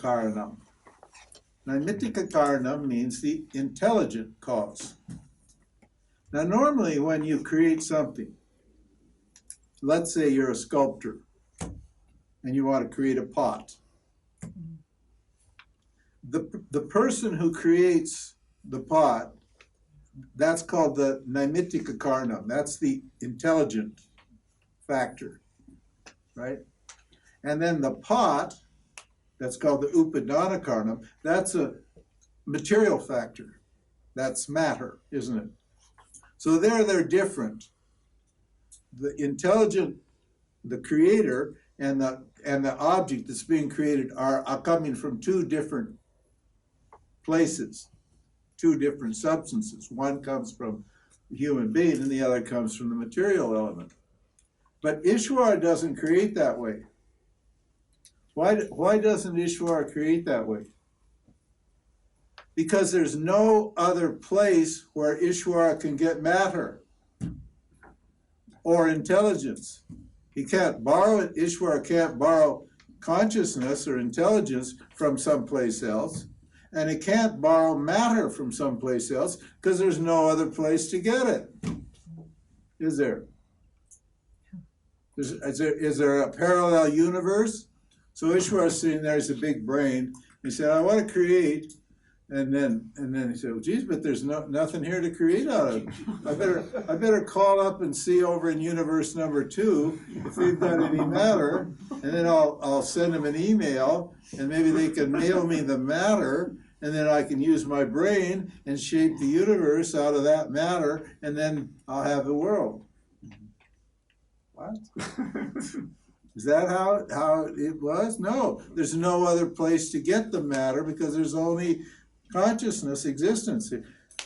Karanam. Naimittika Karanam means the intelligent cause. Now, normally when you create something, let's say you're a sculptor and you want to create a pot. The person who creates the pot, that's called the Naimittika Karanam. That's the intelligent factor, right? And then the pot, that's called the upadana, that's a material factor. That's matter, isn't it? So they're different. The intelligent, the creator, and the object that's being created are coming from two different places, two different substances. One comes from the human being and the other comes from the material element. But Ishvara doesn't create that way. Why doesn't Ishvara create that way? Because there's no other place where Ishvara can get matter or intelligence. He can't borrow it. Ishvara can't borrow consciousness or intelligence from someplace else. And it can't borrow matter from someplace else because there's no other place to get it. Is there? Is there a parallel universe? So Ishvara's sitting there, he's a big brain. He said, I want to create. And then he said, well, geez, but there's nothing here to create out of. I better call up and see over in universe number 2 if they've got any matter, and then I'll send them an email, and maybe they can mail me the matter, and then I can use my brain and shape the universe out of that matter, and then I'll have the world. What? Is that how it was? No, there's no other place to get the matter because there's only consciousness, existence.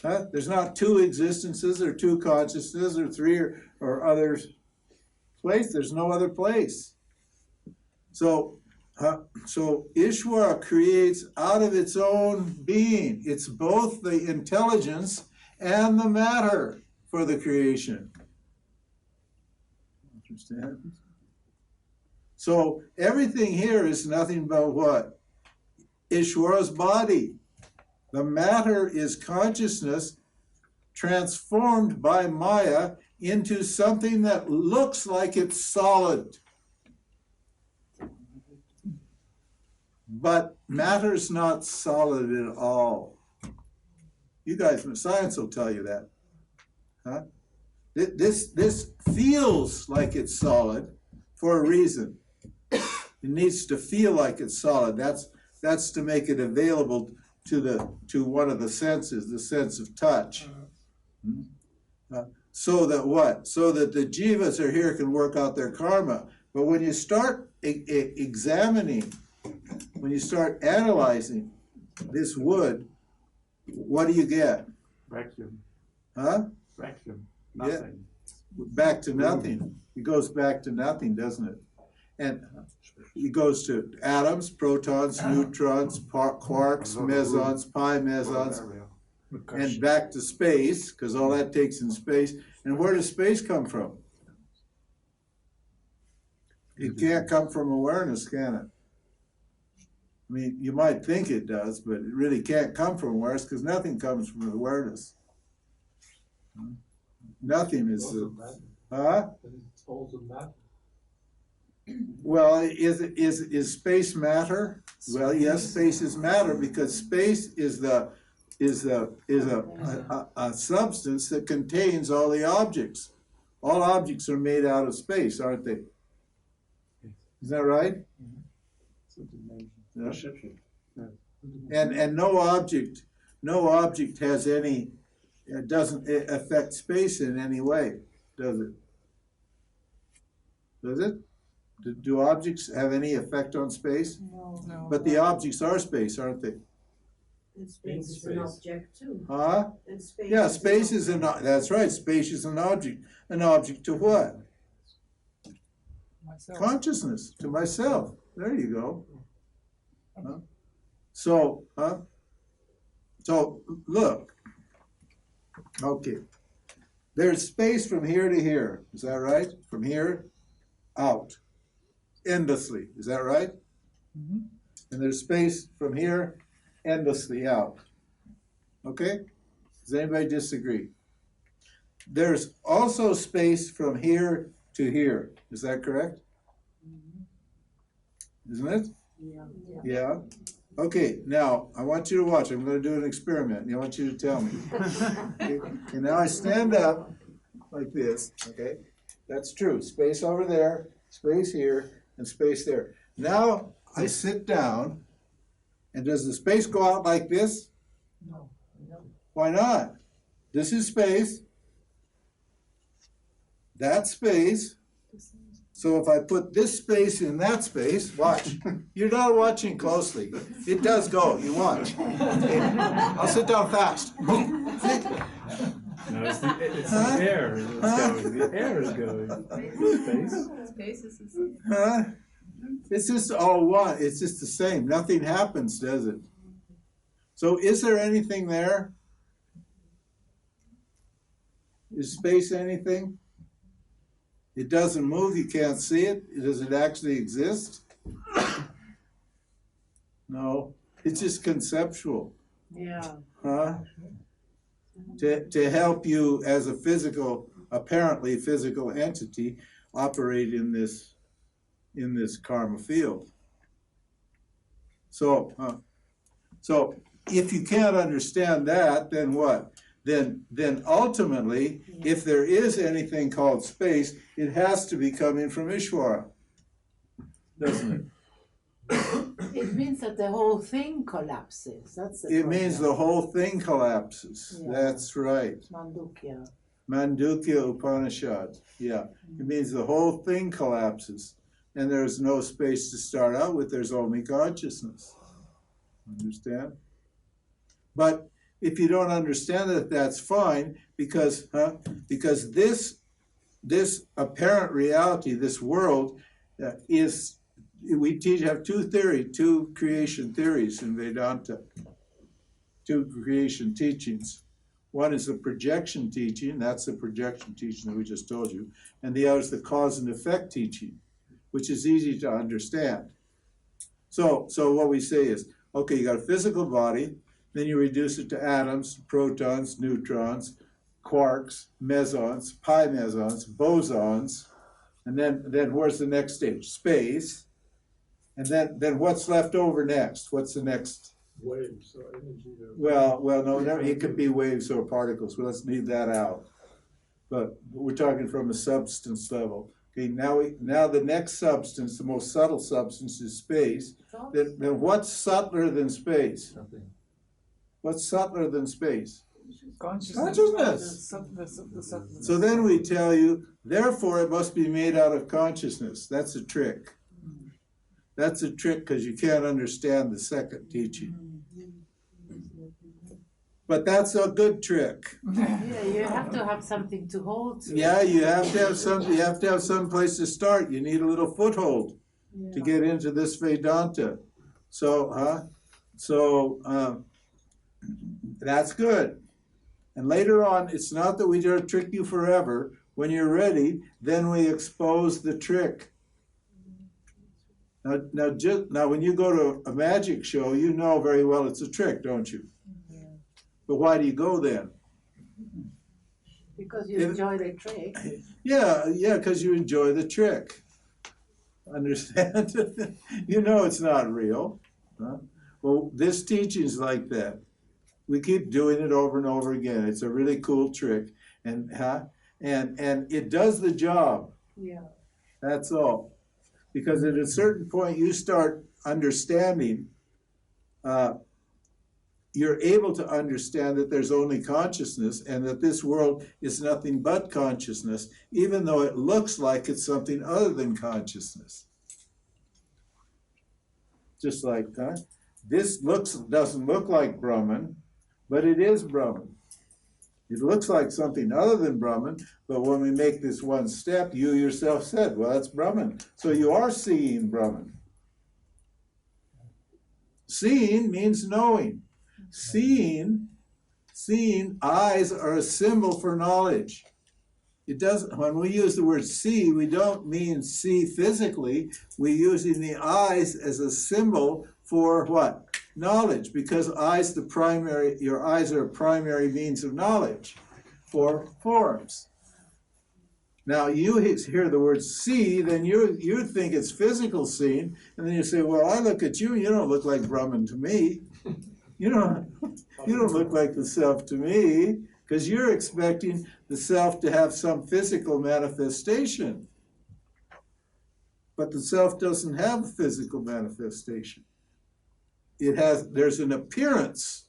There's not two existences or two consciousnesses or three or other place. There's no other place. So Ishvara creates out of its own being. It's both the intelligence and the matter for the creation. Understand? So everything here is nothing but what? Ishvara's body. The matter is consciousness transformed by Maya into something that looks like it's solid. But matter's not solid at all. You guys in science will tell you that. Huh? This feels like it's solid for a reason. It needs to feel like it's solid. That's to make it available to one of the senses, the sense of touch. So that what? So that the jivas are here can work out their karma. But when you start examining, when you start analyzing this wood, what do you get? Vacuum. Huh? Vacuum. Nothing. Yeah. Back to nothing. It goes back to nothing, doesn't it? And it goes to atoms, protons, neutrons, quarks, mesons, pi mesons, and back to space, because all that takes in space. And where does space come from? It can't come from awareness, can it? I mean, you might think it does, but it really can't come from awareness because nothing comes from awareness. Nothing is the, huh? It's also matter. Well, is space matter? Well, yes, space is matter because space is a substance that contains all the objects. All objects are made out of space, aren't they? Is that right? Yeah. And no object has any. It doesn't affect space in any way, does it? Does it? Do objects have any effect on space? No. But the objects are space, aren't they? And space is an object too. Huh? And space Yeah, space is an. That's right. Space is an object. An object to what? Myself. Consciousness, to myself. There you go. Huh? So look. Okay. There's space from here to here. Is that right? From here out. Endlessly. Is that right? Mm-hmm. And there's space from here endlessly out. Okay? Does anybody disagree? There's also space from here to here. Is that correct? Isn't it? Yeah. Yeah. Okay, now I want you to watch. I'm going to do an experiment, and I want you to tell me. Okay, now I stand up like this, okay? That's true. Space over there, space here, and space there. Now I sit down, and does the space go out like this? No. Why not? This is space. That's space. So if I put this space in that space, watch. You're not watching closely. It does go. You watch. I'll sit down fast. No, it's the air that's going. The air is going. Space. Space is the same. Huh? It's just all one. It's just the same. Nothing happens, does it? So is there anything there? Is space anything? It doesn't move, you can't see it. Does it actually exist? No, it's just conceptual. Yeah. Huh? To help you as a physical, apparently physical entity operate in this karma field. So, so if you can't understand that, then what? Then ultimately, if there is anything called space, it has to be coming from Ishvara, doesn't it? It means that the whole thing collapses. That's the It means the whole thing collapses. Yeah. That's right. Mandukya. Mandukya Upanishad. Yeah. It means the whole thing collapses. And there's no space to start out with, there's only consciousness. Understand? But if you don't understand it, that's fine, because this apparent reality, this world, is, we have two creation theories in Vedanta, two creation teachings. One is the projection teaching, that's the projection teaching that we just told you, and the other is the cause and effect teaching, which is easy to understand. So what we say is, okay, you got a physical body, then you reduce it to atoms, protons, neutrons, quarks, mesons, pi mesons, bosons, and then where's the next stage? Space. And then what's left over next? What's the next? Waves or energy. Well, no, it could be waves or particles. Well, let's leave that out. But we're talking from a substance level. Okay, now the next substance, the most subtle substance, is space. Then what's subtler than space? Nothing. What's subtler than space? Consciousness. So then we tell you, therefore it must be made out of consciousness. That's a trick. That's a trick because you can't understand the second teaching. But that's a good trick. Yeah, you have to have something to hold to. Yeah, you have to have some place to start. You need a little foothold to get into this Vedanta. So, that's good. And later on, it's not that we just trick you forever. When you're ready, then we expose the trick. Now, when you go to a magic show, you know very well it's a trick, don't you? But why do you go then? Because you enjoy the trick. Yeah, because you enjoy the trick. Understand? You know it's not real. Huh? Well, this teaching's like that. We keep doing it over and over again. It's a really cool trick, and it does the job. Yeah. That's all. Because at a certain point, you start understanding. You're able to understand that there's only consciousness, and that this world is nothing but consciousness, even though it looks like it's something other than consciousness. Just like that. This doesn't look like Brahman, but it is Brahman. It looks like something other than Brahman, but when we make this one step, you yourself said, well, that's Brahman. So you are seeing Brahman. Seeing means knowing. Seeing, eyes are a symbol for knowledge. It doesn't, when we use the word see, we don't mean see physically. We're using the eyes as a symbol for what? Knowledge, because your eyes are a primary means of knowledge for forms. Now you hear the word see, then you think it's physical seeing, and then you say, well, I look at you, and you don't look like Brahman to me. You don't look like the self to me, because you're expecting the self to have some physical manifestation. But the self doesn't have a physical manifestation. There's an appearance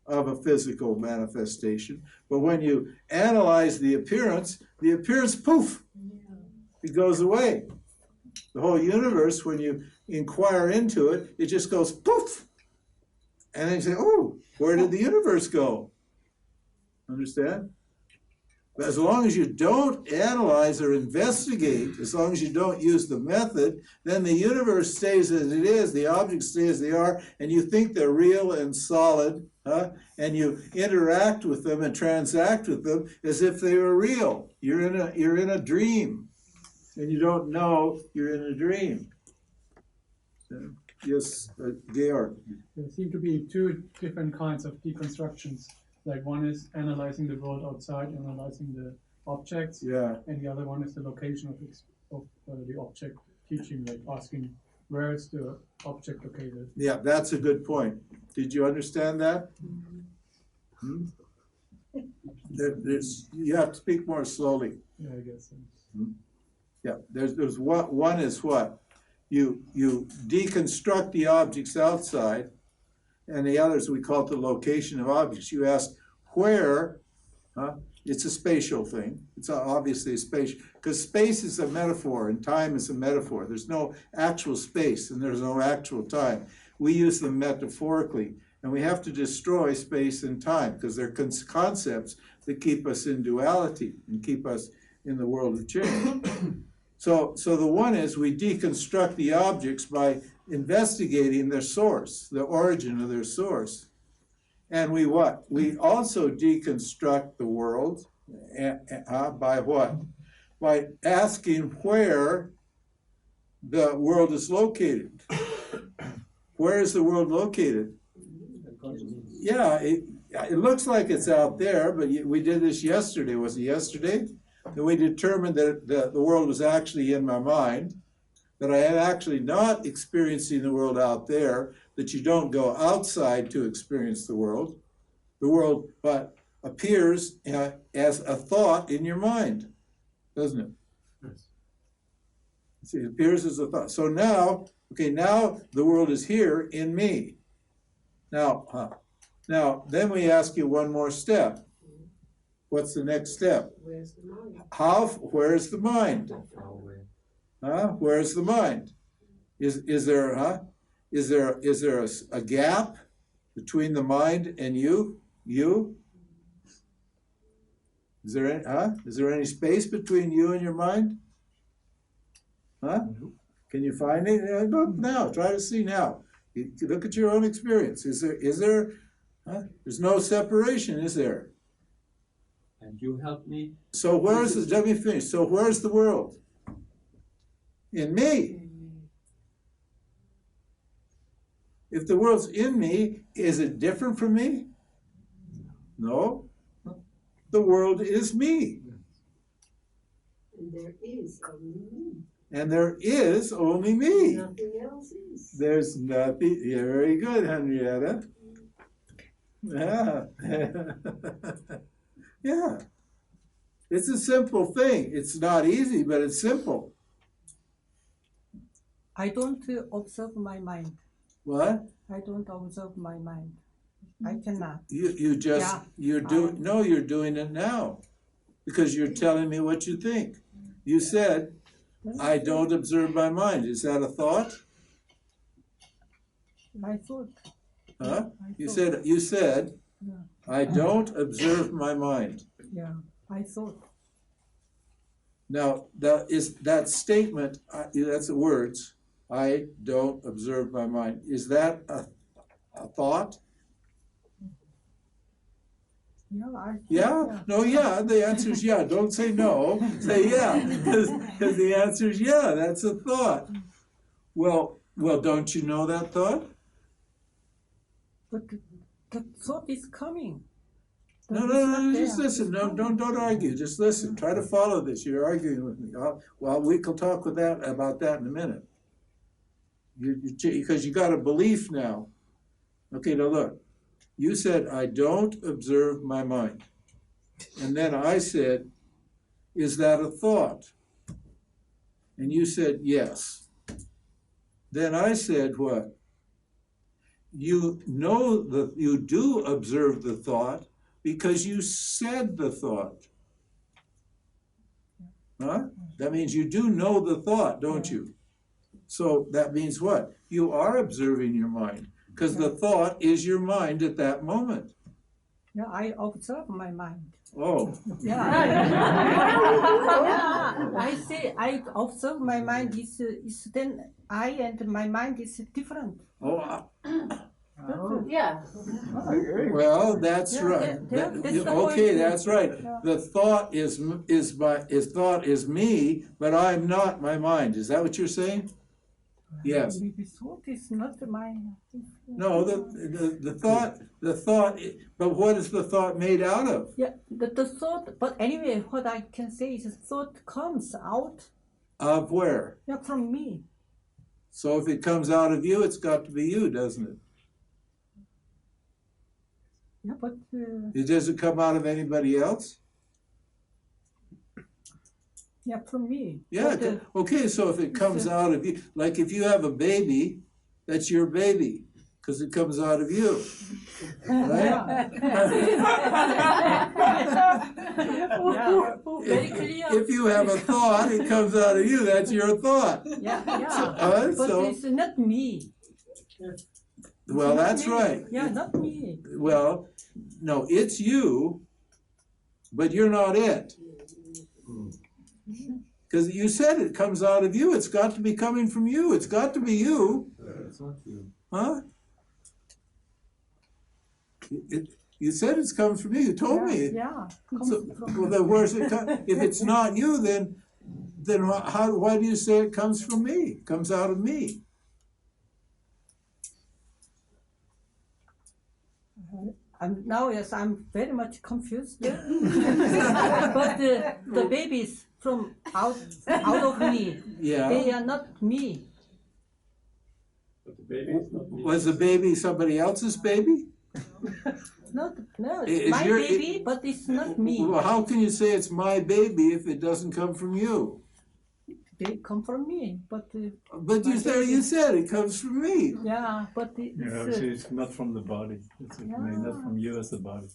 of a physical manifestation, but when you analyze the appearance, poof, it goes away. The whole universe, when you inquire into it, it just goes poof. And then you say, oh, where did the universe go? Understand? But as long as you don't analyze or investigate, as long as you don't use the method, then the universe stays as it is, the objects stay as they are, and you think they're real and solid, and you interact with them and transact with them as if they were real. You're in a dream, and you don't know you're in a dream. Yes, Georg. There seem to be two different kinds of deconstructions. Like one is analyzing the world outside, analyzing the objects, Yeah. and the other one is the location of the object, teaching, like asking where is the object located. Yeah, that's a good point. Did you understand that? Hmm? You have to speak more slowly. Yeah, I guess so. Yeah, there's one is what? You deconstruct the objects outside, and the others we call it the location of objects. You ask where, it's a spatial thing. It's obviously a spatial, because space is a metaphor and time is a metaphor. There's no actual space and there's no actual time. We use them metaphorically, and we have to destroy space and time because they're concepts that keep us in duality and keep us in the world of change. So the one is we deconstruct the objects by investigating their source, the origin of their source. And we what? We also deconstruct the world by what? By asking where the world is located. Where is the world located? Yeah, it looks like it's out there, but we did this yesterday. Was it yesterday? And we determined that the world was actually in my mind, that I am actually not experiencing the world out there, that you don't go outside to experience the world. The world but appears as a thought in your mind, doesn't it? Yes. See, it appears as a thought. So now the world is here in me. Now then we ask you one more step. What's the next step? Where's the mind? Where's the mind? Where's the mind? Is there a gap between the mind and you? Is there any space between you and your mind? Can you find it? Look now. Try to see now. You look at your own experience. Is there? There's no separation, is there? And you help me. So let me finish. So where's the world? In me. If the world's in me, is it different from me? No. The world is me. And there is only me. And there is only me. Nothing else is. There's nothing. Yeah, very good, Henrietta. Yeah. Yeah. It's a simple thing. It's not easy, but it's simple. I don't observe my mind. What? I don't observe my mind. I cannot. You just Yeah. you're doing it now. Because you're telling me what you think. You said, I don't observe my mind. Is that a thought? I thought. Huh? I You thought. said, Yeah. I don't observe my mind. Yeah, I thought. Now, that statement, that's the words, I don't observe my mind. Is that a thought? Yeah, Yeah? No, yeah. The answer is yeah. Don't say no. Say yeah. Because the answer is yeah, that's a thought. Well, don't you know that thought? But the thought is coming. The No, thought is not just there. listen. No, don't argue. Just listen. Try to follow this. You're arguing with me. Well, we can talk about that in a minute. Because you got a belief now. Okay, now look. You said, I don't observe my mind. And then I said, is that a thought? And you said, yes. Then I said, what? You know that you do observe the thought because you said the thought. Huh? That means you do know the thought, don't you? So that means what? You are observing your mind because the thought is your mind at that moment. Yeah, I observe my mind. Oh, Yeah, I say I observe my mind is then I and my mind is different. oh, Yeah. well, that's Yeah, right. that's the Okay, point. that's right. Yeah. The thought is me, but I'm not my mind. Is that what you're saying? Yes. The thought is not mine. No, the thought, but what is the thought made out of? Yeah, the thought, but anyway, what I can say is the thought comes out Of where? from me. So if it comes out of you, it's got to be you, doesn't it? Yeah, but It doesn't come out of anybody else? yeah, from me. Yeah, But, okay, so if it comes out of you, like if you have a baby, that's your baby, because it comes out of you. Right? Yeah, very clear. If you have a thought, it comes out of you, that's your thought. Yeah, but So, it's not me. well, Not that's me. right. Yeah, not me. Well, no, it's you, but you're not it. Because you said it comes out of you. It's got to be coming from you. It's got to be you. It's not you. Huh? You said it comes from you. You told me. Yeah, comes So, from well, then where's it come? If it's not you, then why do you say it comes from me? It comes out of me. Now, yes, I'm very much confused. But the babies from out of me, Yeah. they are not me. But the baby is not me. Was the baby somebody else's baby? No, Is it's my your- baby, but it's not me. Well, how can you say it's my baby if it doesn't come from you? They come from me, but But you said it comes from me. yeah, but it's, It's not from the body. It's not from you as the body.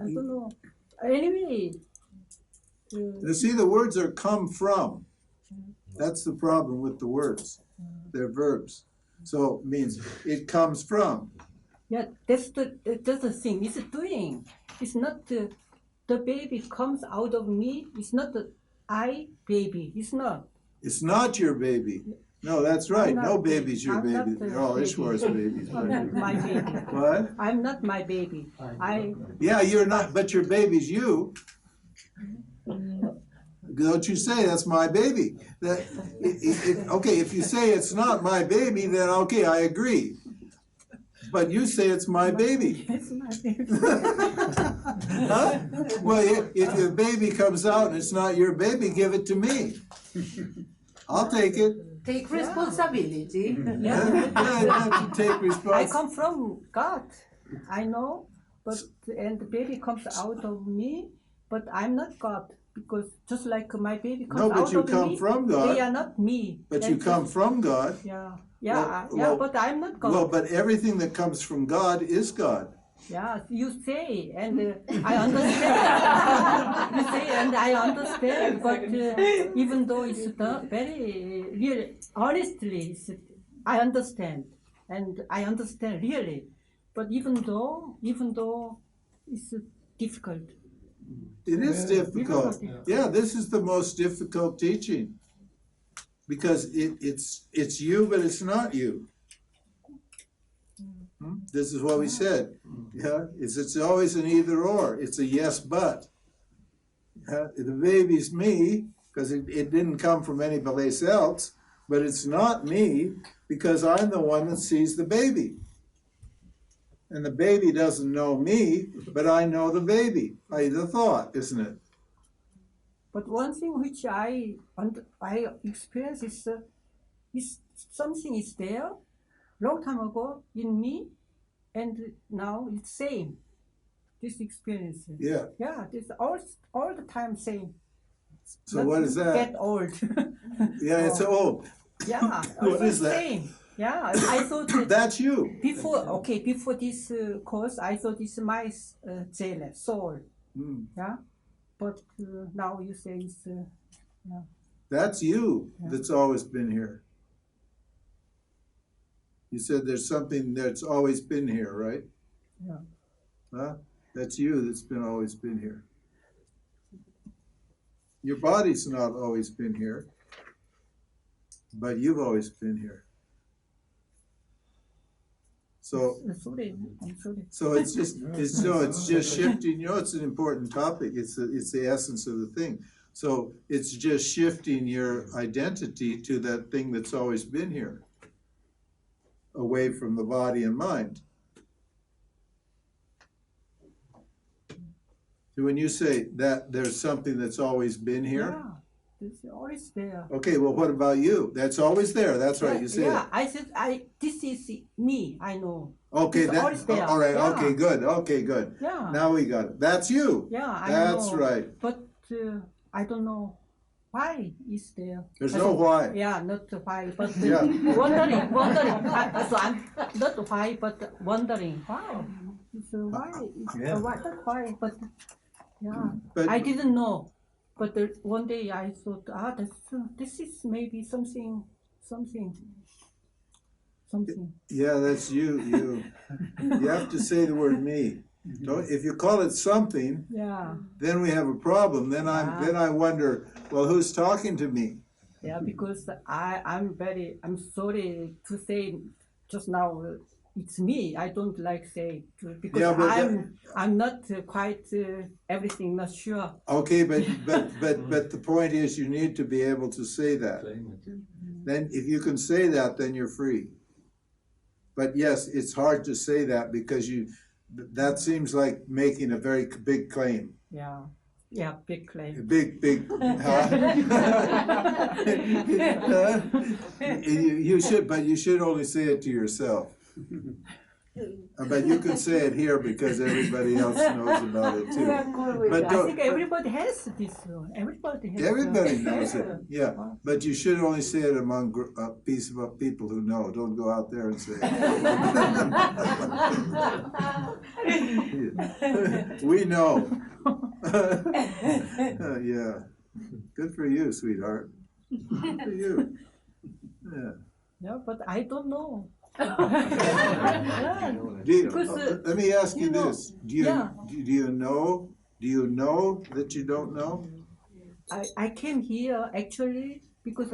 I don't know. Anyway, You see, the words are come from. That's the problem with the words. They're verbs. So it means it comes from. yeah, that's the thing. It's doing. It's not the baby comes out of me. It's not the I baby. It's not. It's not your baby. No, that's right. I'm not No the- baby's your I'm not baby. the They're all baby. Ishvara's babies. I'm not my baby. What? I'm not my baby. Yeah, you're not, but your baby's you. Don't you say that's my baby? Okay, if you say it's not my baby, then okay, I agree. But you say it's my baby. It's my baby. Huh? Well, if your baby comes out and it's not your baby, give it to me. I'll take it. Take responsibility. Yeah. I have to take I responsibility. come from God. I know, but and the baby comes out of me, but I'm not God because just like my baby comes No, but out you of come me, from they God. are not me. But And you come from God. Yeah, Well, but I'm not God. Well, but everything that comes from God is God. Yeah, you say, and I understand. You say, and I understand, but even though it's very real, honestly, I understand, and I understand really. But even though it's difficult. It is difficult. Yeah, this is the most difficult teaching because it's you, but it's not you. This is what we said. Yeah, it's always an either or. It's a yes but. The baby's me because it didn't come from anybody else, but it's not me because I'm the one that sees the baby. And the baby doesn't know me, but I know the baby. The thought, isn't it? But one thing which I experience is something is there, long time ago in me, and now it's same. this experience. Yeah. Yeah, this all the time same. So Not what is that? Get old. Yeah, it's old. Yeah, What also is that? same. Yeah, I thought that That's you. before this course, I thought it's my soul. Mm. Yeah, but now you say it's yeah. That's you. Yeah. That's always been here. You said there's something that's always been here, right? Yeah. Huh? That's you that's been always been here. Your body's not always been here, but you've always been here. So Sorry, I'm sorry. so it's just shifting. You know, it's an important topic. It's the essence of the thing. So it's just shifting your identity to that thing that's always been here, away from the body and mind. So when you say that there's something that's always been here, Yeah, it's always there. okay, well, what about you? That's always there. That's right. You say Yeah, it. I said this is me. I know. Okay, It's always there. all right. Yeah. Okay, good. Okay, good. Yeah. Now we got it. That's you. Yeah, I That's know. right. But I don't know why is there. There's I no said, why. Yeah, not why, but Yeah. wondering. So I'm not why, but wondering why. So why? Yeah. Why not why? But yeah, But I didn't know. But one day I thought, this is maybe something. yeah, that's you. You have to say the word me. Don't, if you call it something, Yeah, then we have a problem. Then I wonder, well, who's talking to me? yeah, because I'm sorry to say just now. It's me. I don't like say because Yeah, but I'm not quite everything. Not sure. Okay, but the point is, you need to be able to say that. Then, if you can say that, then you're free. But yes, it's hard to say that because that seems like making a very big claim. Yeah, yeah, big A claim. big. You should, but you should only say it to yourself. But you can say it here because everybody else knows about it too. But I think everybody has this. Everybody has. Everybody knows it, yeah. But you should only say it among a piece of people who know. Don't go out there and say it. We know. Yeah. Good for you, sweetheart. Good for you. Yeah. Yeah, but I don't know. Let me ask you know, this: Do you know that you don't know? I came here actually because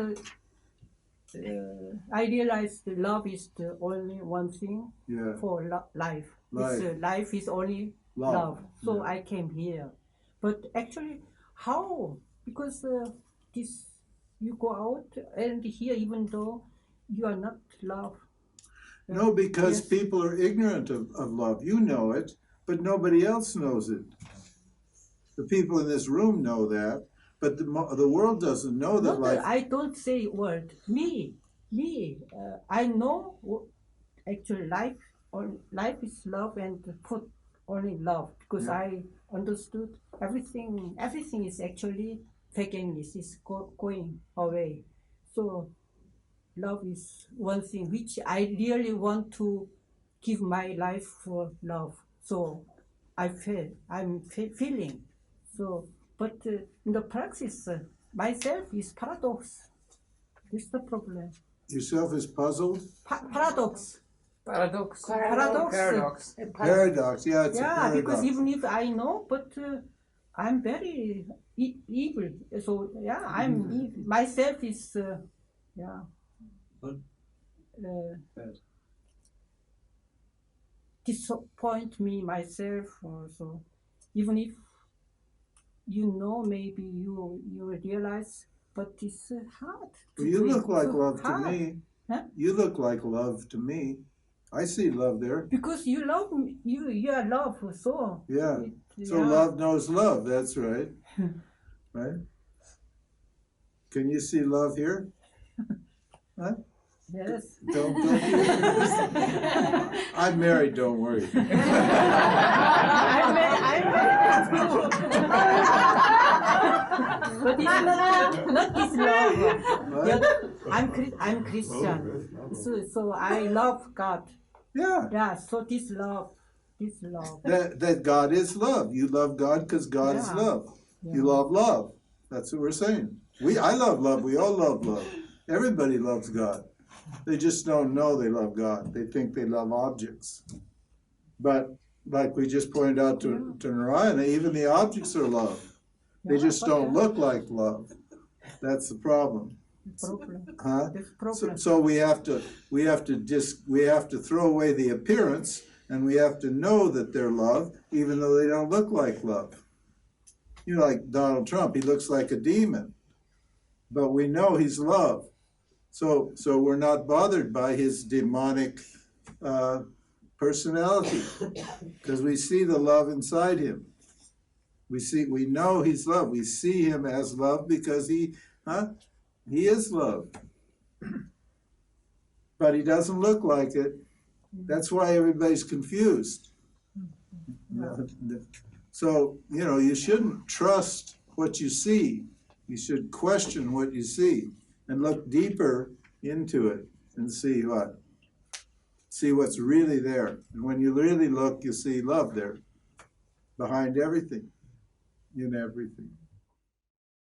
I realized love is the only one thing for life. Life is only love. So I came here. But actually, how? Because you go out and here, even though you are not love. No, because people are ignorant of love. You know it, but nobody else knows it. The people in this room know that, but the world doesn't know that life. I don't say word. Me. I know actually life is love and put only love because I understood everything. Everything is actually forgiveness is going away. So. Love is one thing which I really want to give my life for love. So I'm feeling. So, but in the practice, myself is paradox. This is the problem. Yourself is puzzled? Paradox. Paradox. Paradox, yeah, it's a paradox. Because even if I know, but I'm very evil. So, yeah, I'm evil. Myself is, disappoint me myself also. Even if you know, maybe you realize, but it's hard. Well, you look like love to hard. me. Huh? You look like love to me. I see love there. Because you love me, you are love, so. Yeah. So love knows love. That's right. Right? Can you see love here? Huh? Yes. Don't be I'm married, don't worry. I'm married too. But it's not this love. What? I'm Christian, so I love God. Yeah. Yeah, so this love. That God is love. You love God because God is Yeah. love. Yeah. You love love. That's what we're saying. I love love. We all love love. Everybody loves God. They just don't know they love God. They think they love objects. But like we just pointed out to Narayana, even the objects are love. They just don't look like love. That's the problem. Huh? So we have to throw away the appearance, and we have to know that they're love, even though they don't look like love. You know, like Donald Trump, he looks like a demon, but we know he's love. So we're not bothered by his demonic personality, because we see the love inside him. We know he's love. We see him as love because he is love. But he doesn't look like it. That's why everybody's confused. So, you shouldn't trust what you see. You should question what you see and look deeper into it and see what's really there. And when you really look, you see love there behind everything, in everything.